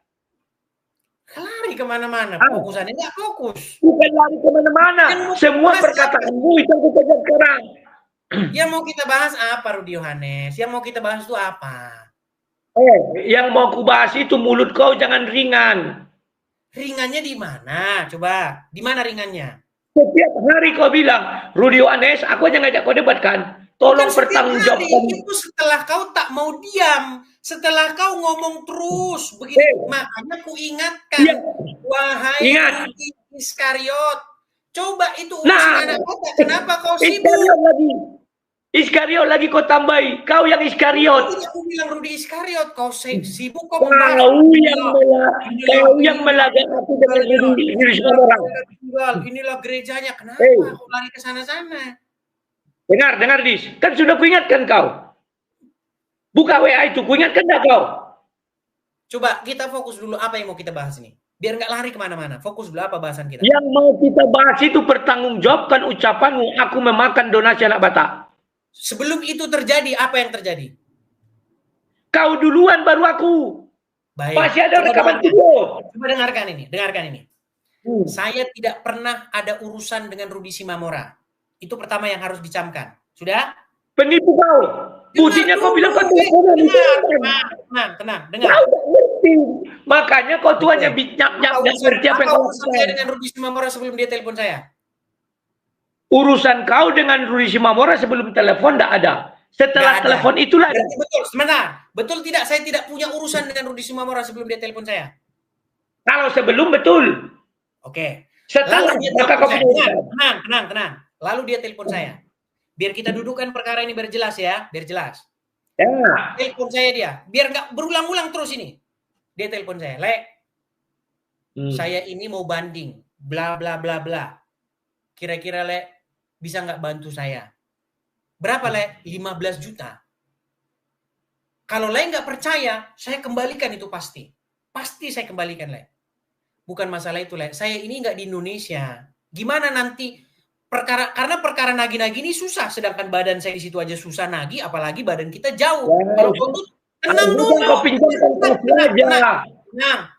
Lari kemana-mana. Fokusannya nggak fokus. Bukan lari kemana-mana. Semua perkataanmu itu aku kejar sekarang. Yang mau kita bahas apa, Rudy Yohanes? Yang mau kita bahas itu apa? Yang mau ku bahas itu mulut kau jangan ringan. Ringannya di mana? Coba, di mana ringannya? Setiap hari kau bilang, Rudy Yohanes, aku aja ngajak kau debatkan. Tolong pertanggungjawabkan. Itu setelah kau tak mau diam, setelah kau ngomong terus begitu, makanya ku ingatkan, wahai Rudi Iskariot, coba itu urusan anak Batak. Kenapa kau sibuk? Iskariot lagi kau tambahi, kau yang Iskariot. Aku bilang Rudi Iskariot, kau sibuk kau yang melagak aku dengan diri semua orang. Inilah gerejanya, kenapa kau lari ke sana-sana? Dengar Dis, kan sudah kuingatkan kau. Buka WA itu, kuingatkan dah kau. Coba kita fokus dulu apa yang mau kita bahas ini. Biar nggak lari kemana-mana. Fokus dulu apa bahasan kita. Yang mau kita bahas itu pertanggungjawabkan ucapanmu, aku memakan donasi anak Batak. Sebelum itu terjadi, apa yang terjadi? Kau duluan baru aku. Baik. Masih ada rekaman video. Coba dengarkan ini. Saya tidak pernah ada urusan dengan Rudi Simamora. Itu pertama yang harus dicamkan. Sudah? Penipu kau. Buktinya kau bilang kau tenang. Dengar. Kau tak ngerti. Makanya kau tuanya nyap-nyap dan ngerti apa yang kau lakukan. Saya dengan Rudi Simamora sebelum dia telepon saya. Urusan kau dengan Rudi Simamora sebelum telepon tidak ada. Setelah telepon itulah ada. Betul, sebentar. Betul tidak? Saya tidak punya urusan dengan Rudi Simamora sebelum dia telepon saya. Kalau sebelum betul. Oke. Setelah maka kau punya. Tenang. Lalu dia telepon saya. Biar kita dudukkan perkara ini biar jelas ya, biar jelas. Ya. Telepon saya dia, biar nggak berulang-ulang terus ini. Dia telepon saya, saya ini mau banding, bla bla bla bla. Kira-kira bisa nggak bantu saya? Berapa 15 juta. Kalau nggak percaya, saya kembalikan itu pasti. Pasti saya kembalikan Bukan masalah itu saya ini nggak di Indonesia. Gimana nanti? Karena perkara nagih-nagih ini susah, sedangkan badan saya di situ aja susah nagih, apalagi badan kita jauh. Kalau kau tuh tenang dulu.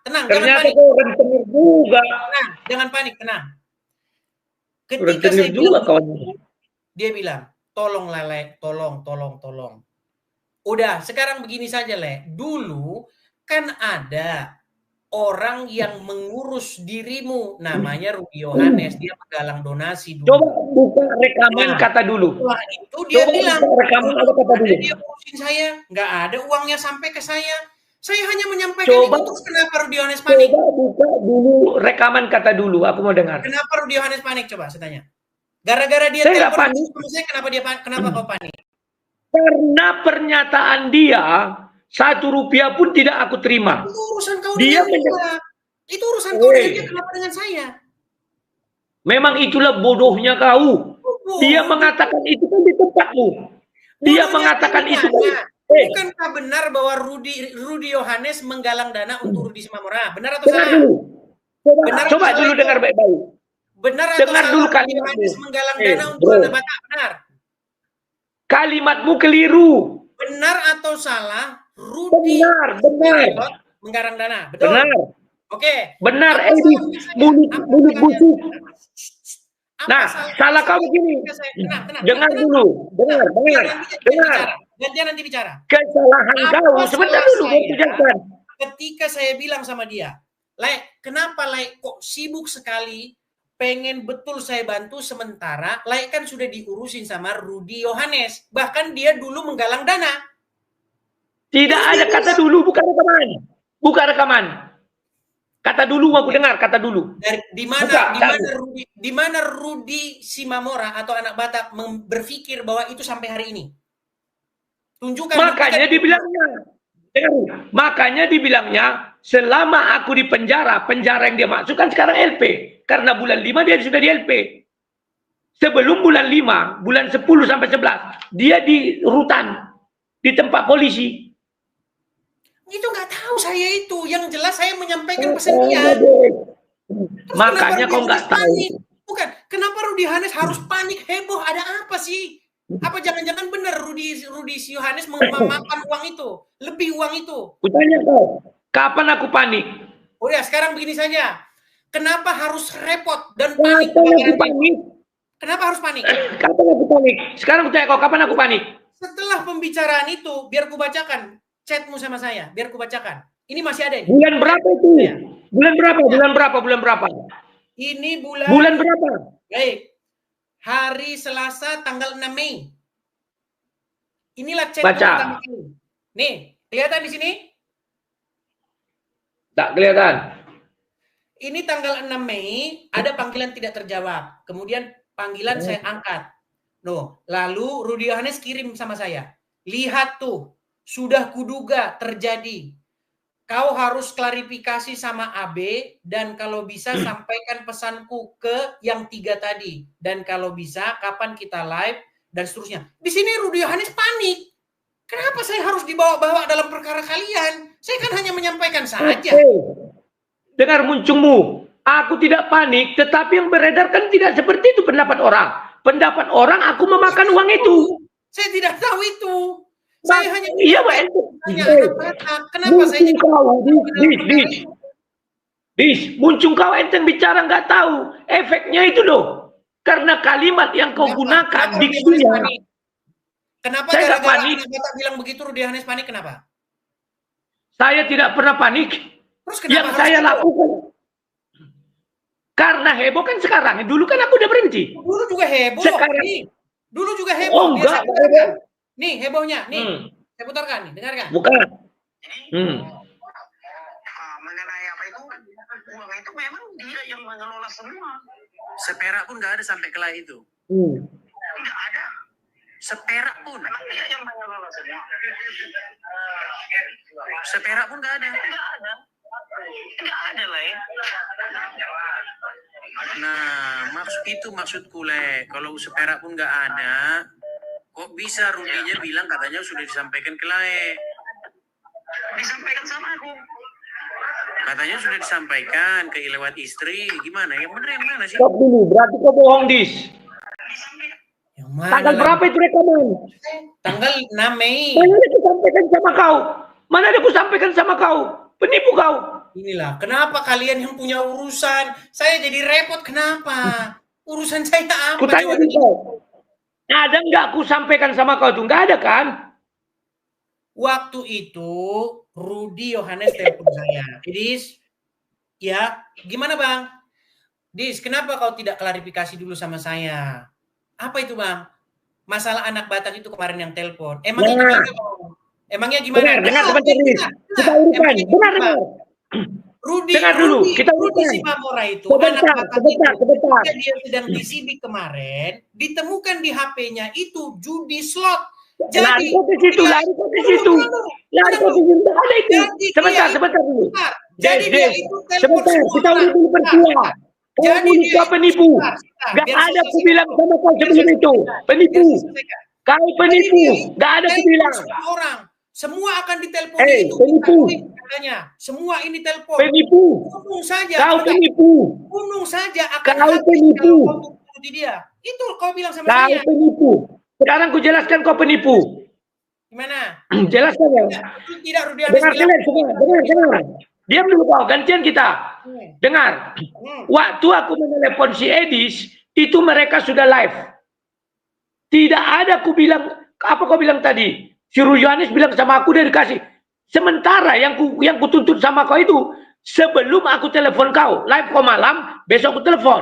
Tenang. Ternyata kau rentenir juga. Jangan panik, tenang. Ketika Rentenir saya juga bilang, kawan. dia bilang, tolong Lele, tolong. Udah, sekarang begini saja, Le. Dulu kan ada orang yang mengurus dirimu, namanya Rudi Yohanes. Dia menggalang donasi dulu. Coba buka rekaman Nah, kata dulu. setelah itu dia Coba bilang, buka rekaman ada kata ada dulu. dia urusin saya, nggak ada uangnya sampai ke saya. Saya hanya menyampaikan Coba, itu, terus kenapa Rudi Yohanes panik? coba buka dulu rekaman kata dulu. Aku mau dengar. Kenapa Rudi Yohanes panik? Coba saya tanya. Gara-gara dia Saya nggak telepon panik. sama saya, kenapa kau panik? Karena pernyataan dia 1 rupiah pun tidak aku terima. Itu urusan kau Dia dengan dia. Itu urusan kau dengan dia, kenapa dengan saya? Memang itulah bodohnya kau. Dia mengatakan itu kan di tempatmu. Dia Bodohnya mengatakan dia itu kan. ditanya, bukankah benar bahwa Rudi Yohanes menggalang dana untuk Rudi Simamora? Benar atau Dengar salah? dulu. Benar Coba atau dulu salah? dengar baik-baik. Benar atau Dengar salah dulu Rudi kalimatmu. Yohanes menggalang dana untuk bro. anak Batak? Benar. Kalimatmu keliru. Benar atau salah Rudi Benar. menggalang dana? Betul. Benar. Oke. Benar, Apa Edi. salahnya saya? Mulut Apa busuk. Apa Nah, salahnya salah saya kau begini. ketika saya- tenang. Dengar dulu. Dengar. Dan dia nanti bicara. Kesalahan Apa kau. Sebentar salah dulu. saya? Baru jelaskan. Ketika saya bilang sama dia, kenapa kok sibuk sekali, pengen betul saya bantu, sementara kan sudah diurusin sama Rudi Yohanes, bahkan dia dulu menggalang dana. Tidak ada kata dulu, bukan rekaman. Bukan rekaman. Kata dulu aku dengar, kata dulu. Di mana Rudi Simamora atau anak Batak berpikir bahwa itu sampai hari ini? Tunjukkan. Makanya dibilangnya. Makanya dibilangnya selama aku di penjara yang dia masukkan sekarang LP. Karena bulan 5 dia sudah di LP. Sebelum bulan 5, bulan 10 sampai 11, dia di rutan, di tempat polisi. Itu nggak tahu saya itu. Yang jelas saya menyampaikan pesan dia. Makanya kau nggak tahu. Bukan. Kenapa Rudi Yohanes harus panik, heboh? Ada apa sih? Apa jangan-jangan benar Rudi Yohanes memakan uang itu? Lebih uang itu. Kutanya kau, kapan aku panik? Udah, sekarang begini saja. Kenapa harus repot dan panik? panik? Kapan aku panik? Kenapa harus panik? Kapan aku panik? Sekarang kutanya kau, kapan aku panik? Setelah pembicaraan itu, biar ku bacakan chatmu sama saya, biar ku bacakan. Ini masih ada. Bulan berapa itu? Ya. Bulan berapa? Ini bulan berapa? Baik. Hari Selasa tanggal 6 Mei. Inilah chat baca. Nih, kelihatan di sini? Tak kelihatan. Ini tanggal 6 Mei, ada panggilan tidak terjawab. Kemudian panggilan saya angkat. Lalu Rudi Yohanes kirim sama saya. Lihat tuh, sudah kuduga terjadi. Kau harus klarifikasi sama AB dan kalau bisa sampaikan pesanku ke yang 3 tadi. Dan kalau bisa kapan kita live dan seterusnya. Di sini Rudi Yohanes panik. Kenapa saya harus dibawa-bawa dalam perkara kalian? Saya kan hanya menyampaikan saja. Dengar muncungmu. Aku tidak panik, tetapi yang beredar kan tidak seperti itu pendapat orang. Pendapat orang aku memakan uang itu. Saya tidak tahu itu. Saya hanya kenapa saya muncung kau enteng bicara nggak tahu efeknya itu loh, karena kalimat yang kau gunakan diksinya. Kenapa saya nggak panik? Bilang begitu Rudi Yohanes panik, kenapa? Saya tidak pernah panik. Terus yang saya lakukan karena heboh kan sekarang. Dulu kan aku udah berhenti. Dulu juga heboh. Sekarang dulu juga heboh. Oh enggak. Nih hebohnya, nih saya putarkan, nih dengarkan. Bukan. Mengenai apa itu, uang itu memang dia yang mengelola semua. Seperak pun nggak ada sampai ke lain itu. Nggak ada. Seperak pun. Memang dia yang mengelola semua. Seperak pun nggak ada. Nggak ada. Nggak ada lain. Nah, maksudku Le, kalau seperak pun nggak ada. Kok bisa Rudinya bilang katanya sudah disampaikan ke Lae? Disampaikan sama aku. Katanya sudah disampaikan ke lewat istri. Gimana? Yang benar yang mana sih? Stop dulu, berarti kau bohong, Dis. Yang mana tanggal berapa itu rekaman? Tanggal 6 Mei. Mana ada kusampaikan sama kau? Mana ada kusampaikan sama kau? Penipu kau. Inilah, kenapa kalian yang punya urusan? Saya jadi repot, kenapa? Urusan saya apa? Kutanya coba? kau. Ada nggak aku sampaikan sama kau tuh? Nggak ada kan? Waktu itu Rudi Yohanes telepon saya. Idis, ya gimana bang? Dis, kenapa kau tidak klarifikasi dulu sama saya? Apa itu bang? Masalah anak Batak itu kemarin yang telepon. Emangnya gimana? Emangnya gimana? Dengar sebentar ini. Kita urutkan. Benar. Rudi, dengar dulu, kita Rudi urutkan. Simamora itu Sebentar. dia sedang disidik kemarin, ditemukan di HP-nya itu judi slot. Lari kau ke situ. Nggak ada itu. Sebentar dulu. Jadi dia itu sebentar, kita urut dulu berdua. Kau penipu. Nggak ada aku bilang sama kau sebelum itu. Penipu. Kau penipu. Nggak ada aku bilang. Orang. Semua akan ditelepon itu. Penipu. Katanya. Semua ini telepon. Penipu. Gunung saja. Kau penipu. Gunung saja akan kau penipu. Dia. Itu kau bilang sama kau saya. Kau penipu. Sekarang ku jelaskan kau penipu. Gimana? Jelaskan ya. Tidak, Rudi. Dengar. Diam dulu kau, gantian kita. Dengar. Waktu aku menelepon si Edis, itu mereka sudah live. Tidak ada aku bilang, apa kau bilang tadi? Si Rudi Yohanes bilang sama aku dia dikasih. Sementara yang ku tuntut sama kau itu, sebelum aku telepon kau, live kau malam, besok aku telepon.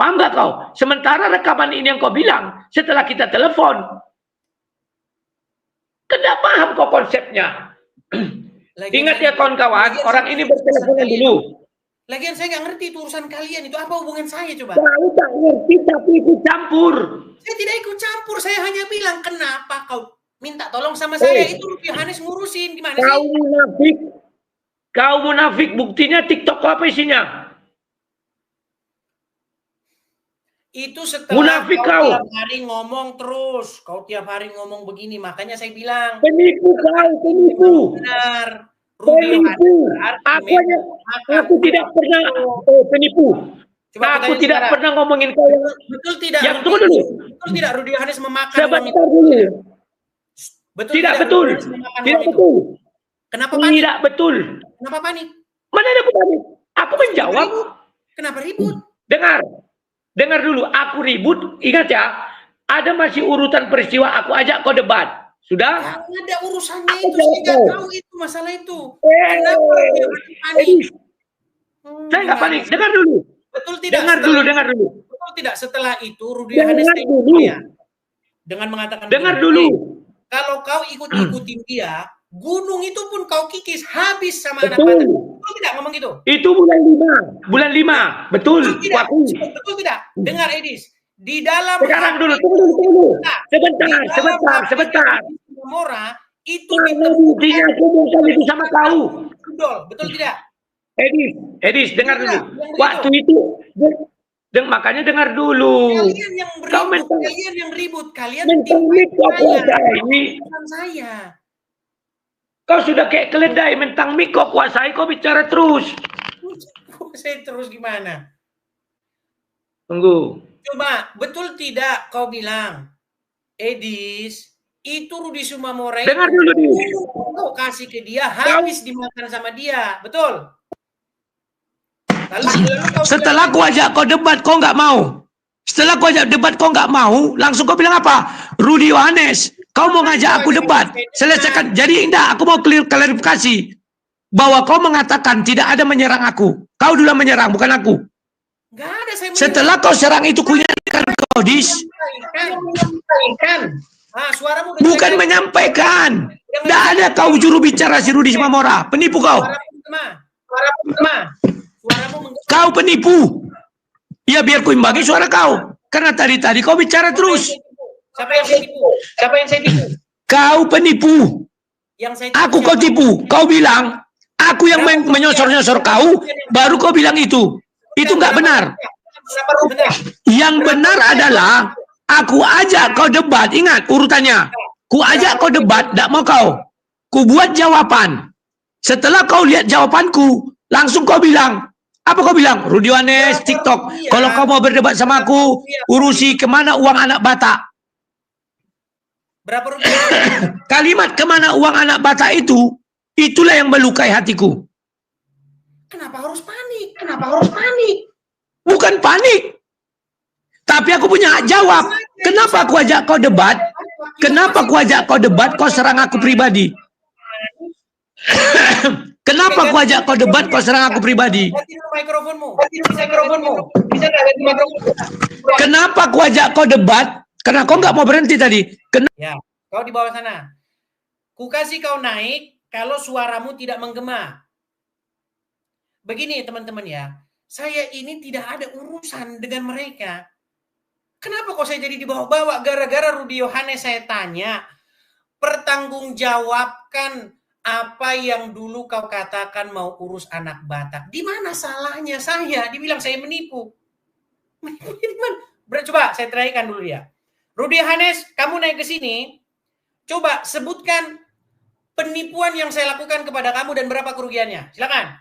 Paham gak kau? Sementara rekaman ini yang kau bilang, setelah kita telepon. Tidak paham kau konsepnya. Ingat ya kawan-kawan, orang ini berteleponan dulu. Lagian saya nggak ngerti itu urusan kalian, itu apa hubungan saya coba? Kau tak ngerti tapi ikut campur. Saya tidak ikut campur, saya hanya bilang kenapa kau minta tolong sama saya, itu Rudi Yohanes ngurusin, gimana sih? Kau munafik, buktinya TikTok kau apa isinya? Itu setelah munafik kau tiap hari ngomong terus, kau tiap hari ngomong begini, makanya saya bilang penipu kau, penipu. Benar. Penipu. Aku tidak pernah penipu. Aku tidak pernah ngomongin kau yang betul tidak? Yang tunggu dulu. Betul tidak Rudi Yohanes memakan sebentar dulu. Betul tidak betul. Tidak betul. Kenapa panik? Tidak betul. Kenapa panik? Mana ada aku panik? Aku menjawab. Kenapa ribut? Dengar dulu. Aku ribut. Ingat ya. Ada masih urutan peristiwa. Aku ajak kau debat. Sudah? Ya, ada urusannya itu. Saya nggak tahu itu masalah itu. Kenapa dia panik? Saya nggak panik. Dengar dulu. Betul tidak? Dengar dulu. Betul tidak? Setelah itu Rudi Yohanes dengan mengatakan dengar dulu. Kalau kau ikut-ikutin dia, gunung itu pun kau kikis habis sama betul. Anak Batak. Betul tidak ngomong gitu? Itu bulan 5. Betul. Betul tidak? Dengar Edis. Di dalam sekarang dulu, tunggu. Sebentar. Mora itu buktinya aku bukan itu sama kau. Betul tidak? Edis, dengar dulu. Waktu itu makanya dengar dulu. Kalian yang ribut. Kalian bukan saya. Kau sudah kayak keledai mentang mik kau kuasai, kau bicara terus. Saya terus gimana? Tunggu. Coba, betul tidak kau bilang, Edis, itu Rudi Sumamora. Dengar dulu nih. Kau kasih ke dia, habis dimakan sama dia, betul? Lalu setelah kau ajak kau debat, kau nggak mau. Setelah kau ajak debat, kau nggak mau. Langsung kau bilang apa? Rudi Yohanes, kau mau ngajak aku debat. Selesaikan. Jadi enggak, aku mau klarifikasi. Bahwa kau mengatakan tidak ada menyerang aku. Kau dulu menyerang, bukan aku. Nggak ada, saya setelah kau serang itu kunyatakan kau dis. Suaramu bukan menyampaikan. Tidak ada kau juru bicara si Rudi Simamora. Penipu kau. Kau penipu. Ya biar ku imbangi suara kau. Karena tadi kau bicara terus. Siapa yang saya tipu? Kau penipu. Aku kau tipu. Kau bilang aku yang menyosor-nyosor kau. Baru kau bilang itu. Itu nggak benar. Yang benar adalah aku ajak kau debat. Ingat urutannya. Ku ajak kau debat, tidak mau kau. Ku buat jawaban. Setelah kau lihat jawabanku, langsung kau bilang. Apa kau bilang? Rudi Yohanes, TikTok. Kalau kau mau berdebat sama aku, urusi kemana uang anak Batak. Berapa rupiah? Kalimat kemana uang anak Batak itu, itulah yang melukai hatiku. Kenapa harus panik? Bukan panik. Tapi aku punya hak jawab. Kenapa aku ajak kau debat? Kenapa aku ajak kau debat, kau serang aku pribadi? Kenapa aku ajak kau debat, kau serang aku pribadi? Mikrofonmu. Kenapa aku ajak kau debat? Karena kau nggak mau berhenti tadi. Ya, kau di bawah sana. Ku kasih kau naik kalau suaramu tidak menggema. Begini teman-teman ya, saya ini tidak ada urusan dengan mereka. Kenapa kok saya jadi dibawa-bawa gara-gara Rudi Yohanes saya tanya, pertanggungjawabkan apa yang dulu kau katakan mau urus anak Batak. Di mana salahnya saya? Dibilang saya menipu. Coba saya terakhirkan dulu ya. Rudi Yohanes, kamu naik ke sini, coba sebutkan penipuan yang saya lakukan kepada kamu dan berapa kerugiannya. Silakan.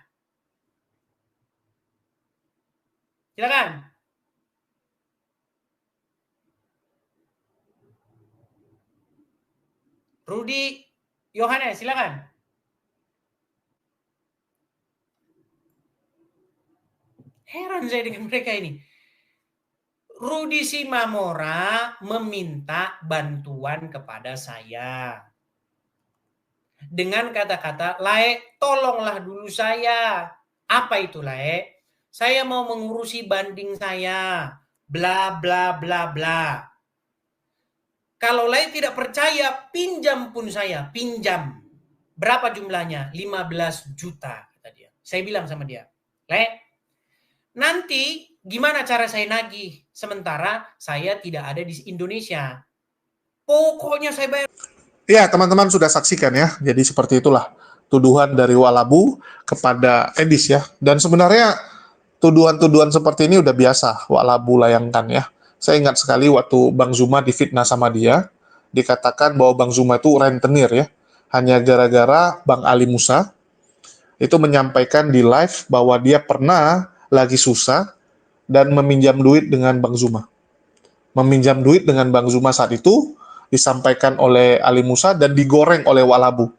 Silakan. Rudi Yohanes, silakan. Heran saya dengan mereka ini. Rudi Simamora meminta bantuan kepada saya. Dengan kata-kata, Lae, tolonglah dulu saya. Apa itu, Lae? Saya mau mengurusi banding saya. Bla, bla, bla, bla. Kalau Lae tidak percaya, pinjam pun saya. Pinjam. Berapa jumlahnya? 15 juta, kata dia. Saya bilang sama dia, Lae, nanti gimana cara saya nagih? Sementara saya tidak ada di Indonesia. Pokoknya saya bayar. Ya, teman-teman sudah saksikan ya. Jadi seperti itulah tuduhan dari Walabu kepada Edis ya. Dan sebenarnya tuduhan-tuduhan seperti ini udah biasa Walabu layangkan ya. Saya ingat sekali waktu Bang Zuma difitnah sama dia, dikatakan bahwa Bang Zuma itu rentenir ya. Hanya gara-gara Bang Ali Musa itu menyampaikan di live bahwa dia pernah lagi susah dan meminjam duit dengan Bang Zuma. Meminjam duit dengan Bang Zuma saat itu disampaikan oleh Ali Musa dan digoreng oleh Walabu.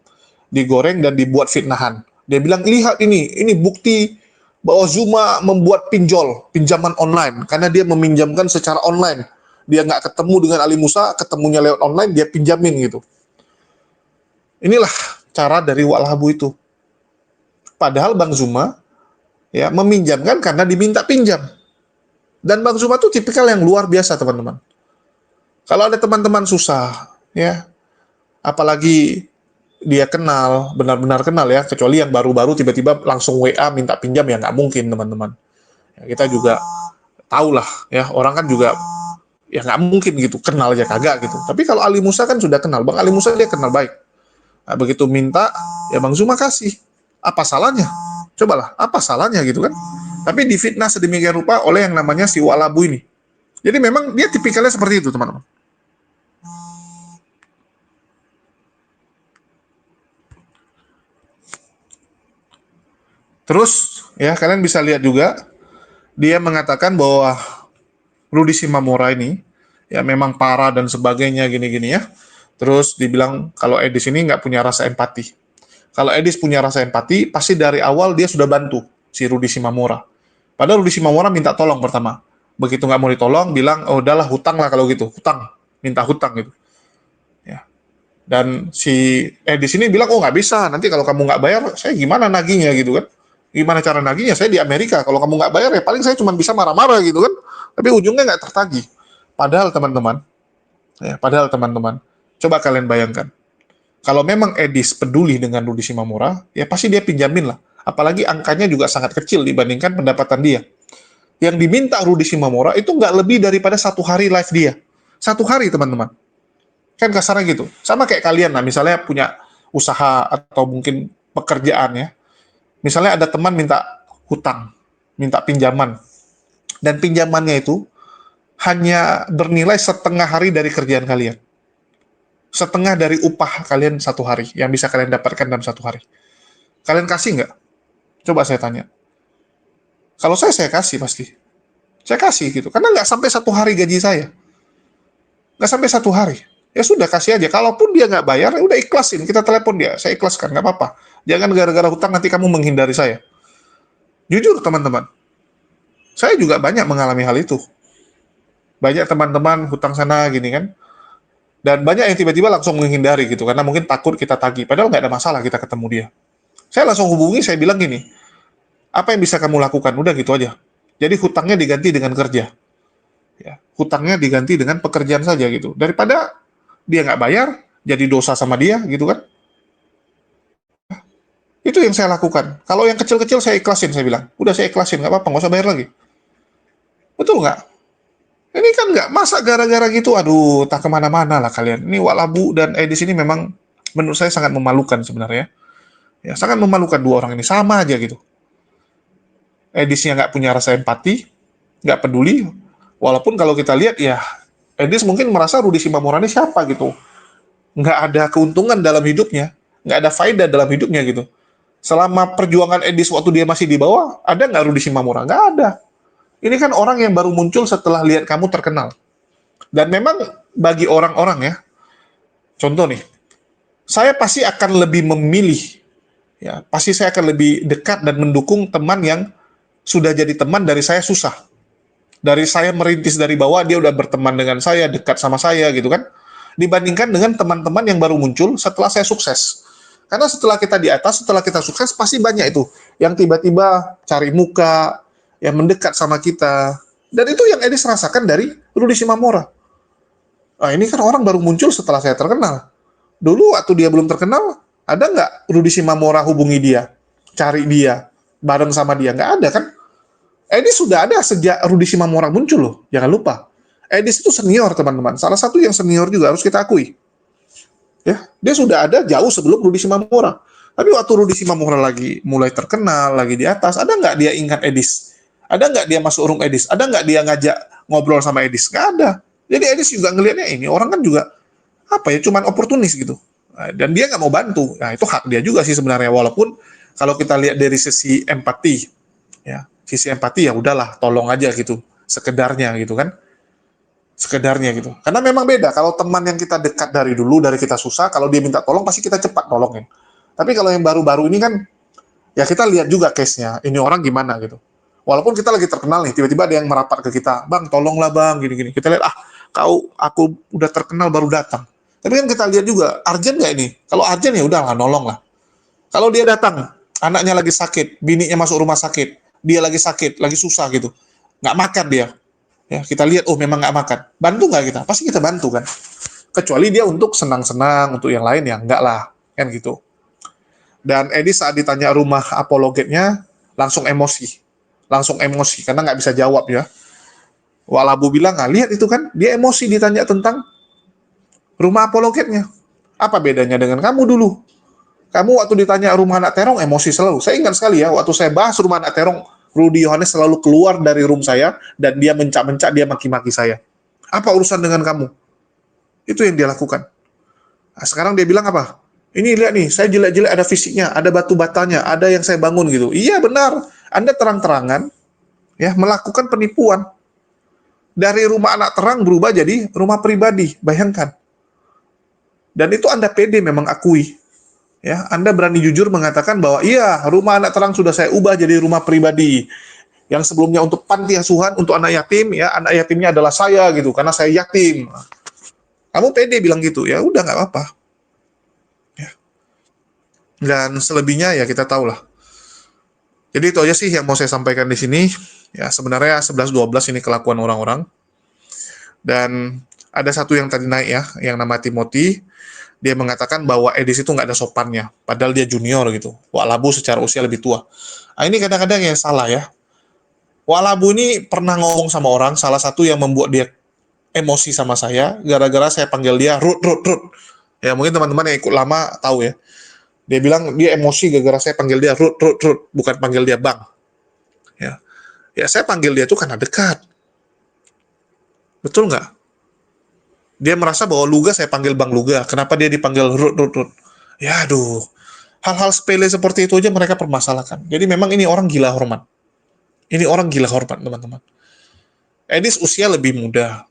Digoreng dan dibuat fitnahan. Dia bilang, lihat ini bukti bahwa Zuma membuat pinjaman online, karena dia meminjamkan secara online. Dia nggak ketemu dengan Ali Musa, ketemunya lewat online, dia pinjamin gitu. Inilah cara dari Walabu itu. Padahal Bang Zuma ya meminjamkan karena diminta pinjam. Dan Bang Zuma itu tipikal yang luar biasa, teman-teman. Kalau ada teman-teman susah, ya, apalagi dia kenal, benar-benar kenal ya, kecuali yang baru-baru tiba-tiba langsung WA minta pinjam, ya nggak mungkin, teman-teman. Ya, kita juga tahu lah, ya, orang kan juga, ya nggak mungkin gitu, kenal aja kagak gitu. Tapi kalau Ali Musa kan sudah kenal, Bang Ali Musa dia kenal baik. Nah, begitu minta, ya Bang Zuma kasih. Apa salahnya? Cobalah, apa salahnya gitu kan? Tapi difitnah sedemikian rupa oleh yang namanya si Walabu ini. Jadi memang dia tipikalnya seperti itu, teman-teman. Terus, ya kalian bisa lihat juga, dia mengatakan bahwa Rudi Simamora ini, ya memang parah dan sebagainya, gini-gini ya. Terus dibilang kalau Edis ini nggak punya rasa empati. Kalau Edis punya rasa empati, pasti dari awal dia sudah bantu si Rudi Simamora. Padahal Rudi Simamora minta tolong pertama. Begitu nggak mau ditolong, bilang, oh udahlah hutang lah kalau gitu, hutang, minta hutang gitu. Ya. Dan si Edis ini bilang, oh nggak bisa, nanti kalau kamu nggak bayar, saya gimana nagihnya gitu kan. Gimana cara nagihnya? Saya di Amerika, kalau kamu nggak bayar ya paling saya cuma bisa marah-marah gitu kan. Tapi ujungnya nggak tertagih. Padahal teman-teman, coba kalian bayangkan. Kalau memang Edis peduli dengan Rudi Simamora, ya pasti dia pinjamin lah. Apalagi angkanya juga sangat kecil dibandingkan pendapatan dia. Yang diminta Rudi Simamora itu nggak lebih daripada 1 hari live dia. 1 hari, teman-teman. Kan kasarnya gitu. Sama kayak kalian lah, misalnya punya usaha atau mungkin pekerjaan ya. Misalnya ada teman minta hutang, minta pinjaman. Dan pinjamannya itu hanya bernilai setengah hari dari kerjaan kalian. Setengah dari upah kalian 1 hari, yang bisa kalian dapatkan dalam 1 hari. Kalian kasih nggak? Coba saya tanya. Kalau saya kasih pasti. Saya kasih gitu, karena nggak sampai 1 hari gaji saya. Nggak sampai 1 hari. Ya sudah, kasih aja. Kalaupun dia nggak bayar, ya udah ikhlasin. Kita telepon dia, saya ikhlaskan, nggak apa-apa. Jangan gara-gara hutang nanti kamu menghindari saya. Jujur teman-teman, saya juga banyak mengalami hal itu. Banyak teman-teman hutang sana gini kan. Dan banyak yang tiba-tiba langsung menghindari gitu, karena mungkin takut kita tagih. Padahal nggak ada masalah kita ketemu dia. Saya langsung hubungi, saya bilang gini, apa yang bisa kamu lakukan? Udah gitu aja. Jadi hutangnya diganti dengan kerja. Ya, hutangnya diganti dengan pekerjaan saja gitu. Daripada dia nggak bayar, jadi dosa sama dia gitu kan. Itu yang saya lakukan. Kalau yang kecil-kecil saya ikhlasin, saya bilang. Udah saya ikhlasin, nggak apa-apa, nggak usah bayar lagi. Betul nggak? Ini kan nggak, masa gara-gara gitu, aduh, tak kemana-mana lah kalian. Ini Wak Labu dan Edis ini memang menurut saya sangat memalukan sebenarnya. Ya, sangat memalukan dua orang ini, sama aja gitu. Edisnya nggak punya rasa empati, nggak peduli. Walaupun kalau kita lihat ya, Edis mungkin merasa Rudi Simamura ini siapa gitu. Nggak ada keuntungan dalam hidupnya, nggak ada faedah dalam hidupnya gitu. Selama perjuangan Edis waktu dia masih di bawah, ada nggak Rudi Simamura? Nggak ada. Ini kan orang yang baru muncul setelah lihat kamu terkenal. Dan memang bagi orang-orang ya, contoh nih, saya pasti akan lebih memilih, ya, pasti saya akan lebih dekat dan mendukung teman yang sudah jadi teman dari saya susah. Dari saya merintis dari bawah, dia udah berteman dengan saya, dekat sama saya gitu kan. Dibandingkan dengan teman-teman yang baru muncul setelah saya sukses. Karena setelah kita di atas, setelah kita sukses, pasti banyak itu yang tiba-tiba cari muka, yang mendekat sama kita. Dan itu yang Edis rasakan dari Rudi Simamura. Nah, ini kan orang baru muncul setelah saya terkenal. Dulu waktu dia belum terkenal, ada nggak Rudi Simamura hubungi dia, cari dia, bareng sama dia? Nggak ada kan? Edis sudah ada sejak Rudi Simamura muncul loh, jangan lupa. Edis itu senior teman-teman, salah satu yang senior juga harus kita akui. Ya, dia sudah ada jauh sebelum Rudi Simamura. Tapi waktu Rudi Simamura lagi mulai terkenal, lagi di atas, ada nggak dia ingat Edis? Ada nggak dia masuk room Edis? Ada nggak dia ngajak ngobrol sama Edis? Nggak ada. Jadi Edis juga ngelihatnya ini orang kan juga apa ya, cuman oportunis gitu. Nah, dan dia nggak mau bantu. Nah, itu hak dia juga sih sebenarnya. Walaupun kalau kita lihat dari sisi empati, ya sisi empati ya udahlah, tolong aja gitu, sekedarnya gitu kan, sekedarnya gitu. Karena memang beda. Kalau teman yang kita dekat dari dulu, dari kita susah, kalau dia minta tolong pasti kita cepat tolongin. Tapi kalau yang baru-baru ini kan, ya kita lihat juga case-nya. Ini orang gimana gitu. Walaupun kita lagi terkenal nih, tiba-tiba ada yang merapat ke kita, bang, tolonglah bang, gini-gini. Kita lihat, aku udah terkenal baru datang. Tapi kan kita lihat juga, urgent nggak ini? Kalau urgent ya udahlah, nolong lah. Kalau dia datang, anaknya lagi sakit, bininya masuk rumah sakit, dia lagi sakit, lagi susah gitu, nggak makan dia. Ya, kita lihat, oh memang nggak makan. Bantu nggak kita? Pasti kita bantu kan. Kecuali dia untuk senang-senang, untuk yang lain ya enggak lah, kan gitu. Dan Edis saat ditanya rumah apologetnya, langsung emosi, karena nggak bisa jawab ya. Wak Labu bilang, nggak lihat itu kan, dia emosi ditanya tentang rumah apologetnya. Apa bedanya dengan kamu dulu? Kamu waktu ditanya rumah anak terong, emosi selalu. Saya ingat sekali ya, waktu saya bahas rumah anak terong, Rudi Yohanes selalu keluar dari room saya, dan dia mencak-mencak, dia maki-maki saya. Apa urusan dengan kamu? Itu yang dia lakukan. Nah, sekarang dia bilang apa? Ini lihat nih, saya jelek-jelek ada fisiknya, ada batu batanya, ada yang saya bangun gitu. Iya benar, Anda terang-terangan ya melakukan penipuan. Dari rumah anak terang berubah jadi rumah pribadi, bayangkan. Dan itu Anda pede memang akui. Ya, Anda berani jujur mengatakan bahwa iya, rumah anak terang sudah saya ubah jadi rumah pribadi. Yang sebelumnya untuk panti asuhan, untuk anak yatim, ya anak yatimnya adalah saya gitu, karena saya yatim. Kamu pede bilang gitu, ya udah nggak apa-apa. Ya. Dan selebihnya ya kita tahu lah. Jadi itu aja sih yang mau saya sampaikan di sini. Ya sebenarnya 11-12 ini kelakuan orang-orang. Dan ada satu yang tadi naik ya, yang nama Timothy. Dia mengatakan bahwa Edis itu nggak ada sopannya, padahal dia junior gitu. Wak Labu secara usia lebih tua. Nah, ini kadang-kadang yang salah ya. Wak Labu ini pernah ngomong sama orang, salah satu yang membuat dia emosi sama saya, gara-gara saya panggil dia Rut. Ya mungkin teman-teman yang ikut lama tahu ya. Dia bilang dia emosi gara-gara saya panggil dia Rut, bukan panggil dia Bang. Ya saya panggil dia tuh karena dekat. Betul nggak? Dia merasa bahwa Luga saya panggil Bang Luga. Kenapa dia dipanggil Rut? Ya aduh. Hal-hal sepele seperti itu aja mereka permasalahkan. Jadi memang ini orang gila hormat. Ini orang gila hormat, teman-teman. Edis usia lebih muda.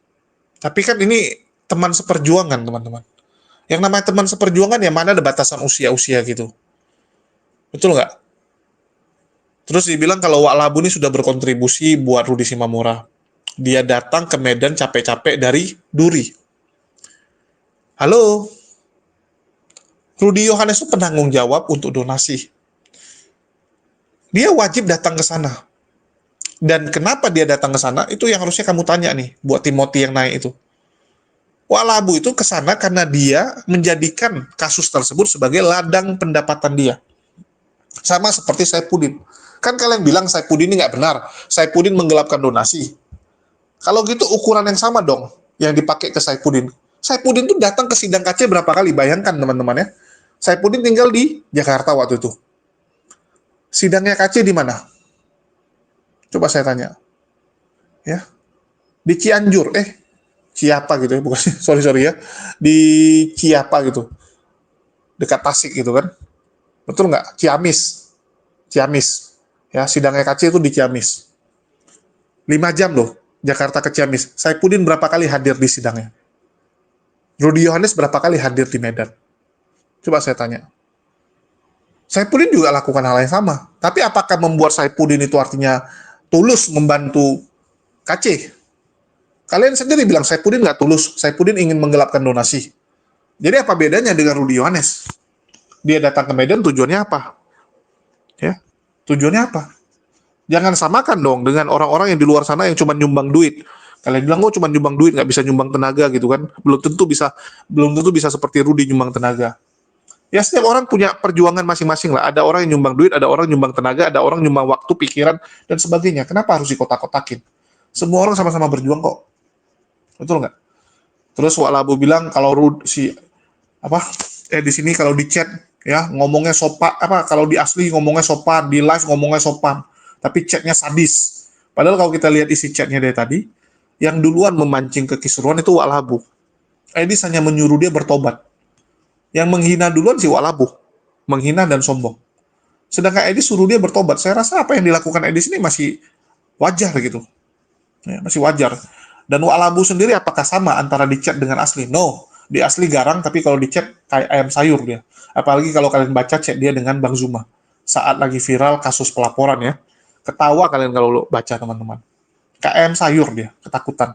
Tapi kan ini teman seperjuangan, teman-teman. Yang namanya teman seperjuangan ya mana ada batasan usia-usia gitu. Betul nggak? Terus dibilang kalau Wak Labu ini sudah berkontribusi buat Rudi Simamura. Dia datang ke Medan capek-capek dari Duri. Halo, Rudi Yohanes itu penanggung jawab untuk donasi. Dia wajib datang ke sana. Dan kenapa dia datang ke sana? Itu yang harusnya kamu tanya nih, buat Timothy yang naik itu. Walabu itu ke sana karena dia menjadikan kasus tersebut sebagai ladang pendapatan dia. Sama seperti Saipudin. Kan kalian bilang Saipudin ini nggak benar. Saipudin menggelapkan donasi. Kalau gitu ukuran yang sama dong yang dipakai ke Saipudin. Saipudin tuh datang ke sidang KC berapa kali? Bayangkan teman-teman ya. Saipudin tinggal di Jakarta waktu itu. Sidangnya KC di mana? Coba saya tanya. Ya. Di Cianjur. Ciapa gitu ya, bukan sorry ya. Di Ciapa gitu. Dekat Tasik gitu kan. Betul nggak? Ciamis. Ya, sidangnya KC itu di Ciamis. 5 jam loh. Jakarta ke Ciamis. Saipudin berapa kali hadir di sidangnya? Rudi Yohanes berapa kali hadir di Medan? Coba saya tanya. Saipudin juga lakukan hal yang sama. Tapi apakah membuat Saipudin itu artinya tulus membantu KC? Kalian sendiri bilang Saipudin nggak tulus. Saipudin ingin menggelapkan donasi. Jadi apa bedanya dengan Rudi Yohanes? Dia datang ke Medan tujuannya apa? Ya, tujuannya apa? Jangan samakan dong dengan orang-orang yang di luar sana yang cuma nyumbang duit. Kalian bilang, cuma nyumbang duit, nggak bisa nyumbang tenaga gitu kan. Belum tentu bisa seperti Rudi nyumbang tenaga. Ya, setiap orang punya perjuangan masing-masing lah. Ada orang yang nyumbang duit, ada orang nyumbang tenaga, ada orang nyumbang waktu, pikiran, dan sebagainya. Kenapa harus dikotak-kotakin? Semua orang sama-sama berjuang kok. Betul nggak? Terus Walabu bilang, kalau di sini kalau di chat, ya, ngomongnya sopan, kalau di asli ngomongnya sopan, di live ngomongnya sopan. Tapi chatnya sadis. Padahal kalau kita lihat isi chatnya dari tadi, yang duluan memancing kekisruhan itu Walabu. Edis hanya menyuruh dia bertobat. Yang menghina duluan si Walabu. Menghina dan sombong. Sedangkan Edis suruh dia bertobat. Saya rasa apa yang dilakukan Edis ini masih wajar gitu. Ya, masih wajar. Dan Walabu sendiri apakah sama antara di chat dengan asli? No. Di asli garang, tapi kalau di chat kayak ayam sayur dia. Apalagi kalau kalian baca chat dia dengan Bang Zuma. Saat lagi viral kasus pelaporan ya. Ketawa kalian kalau baca teman-teman. KM sayur dia, ketakutan.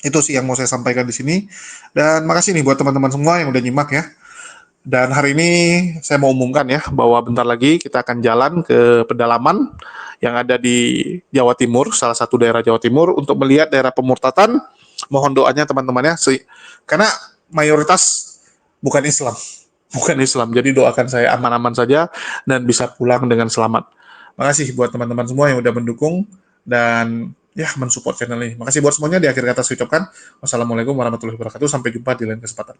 Itu sih yang mau saya sampaikan di sini. Dan makasih nih buat teman-teman semua yang udah nyimak ya. Dan hari ini saya mau umumkan ya, bahwa bentar lagi kita akan jalan ke pedalaman yang ada di Jawa Timur, salah satu daerah Jawa Timur, untuk melihat daerah pemurtatan. Mohon doanya teman-teman ya, karena mayoritas bukan Islam. Jadi doakan saya aman-aman saja dan bisa pulang dengan selamat. Makasih buat teman-teman semua yang udah mendukung dan ya mensupport channel ini. Makasih buat semuanya. Di akhir kata saya ucapkan wassalamualaikum warahmatullahi wabarakatuh. Sampai jumpa di lain kesempatan.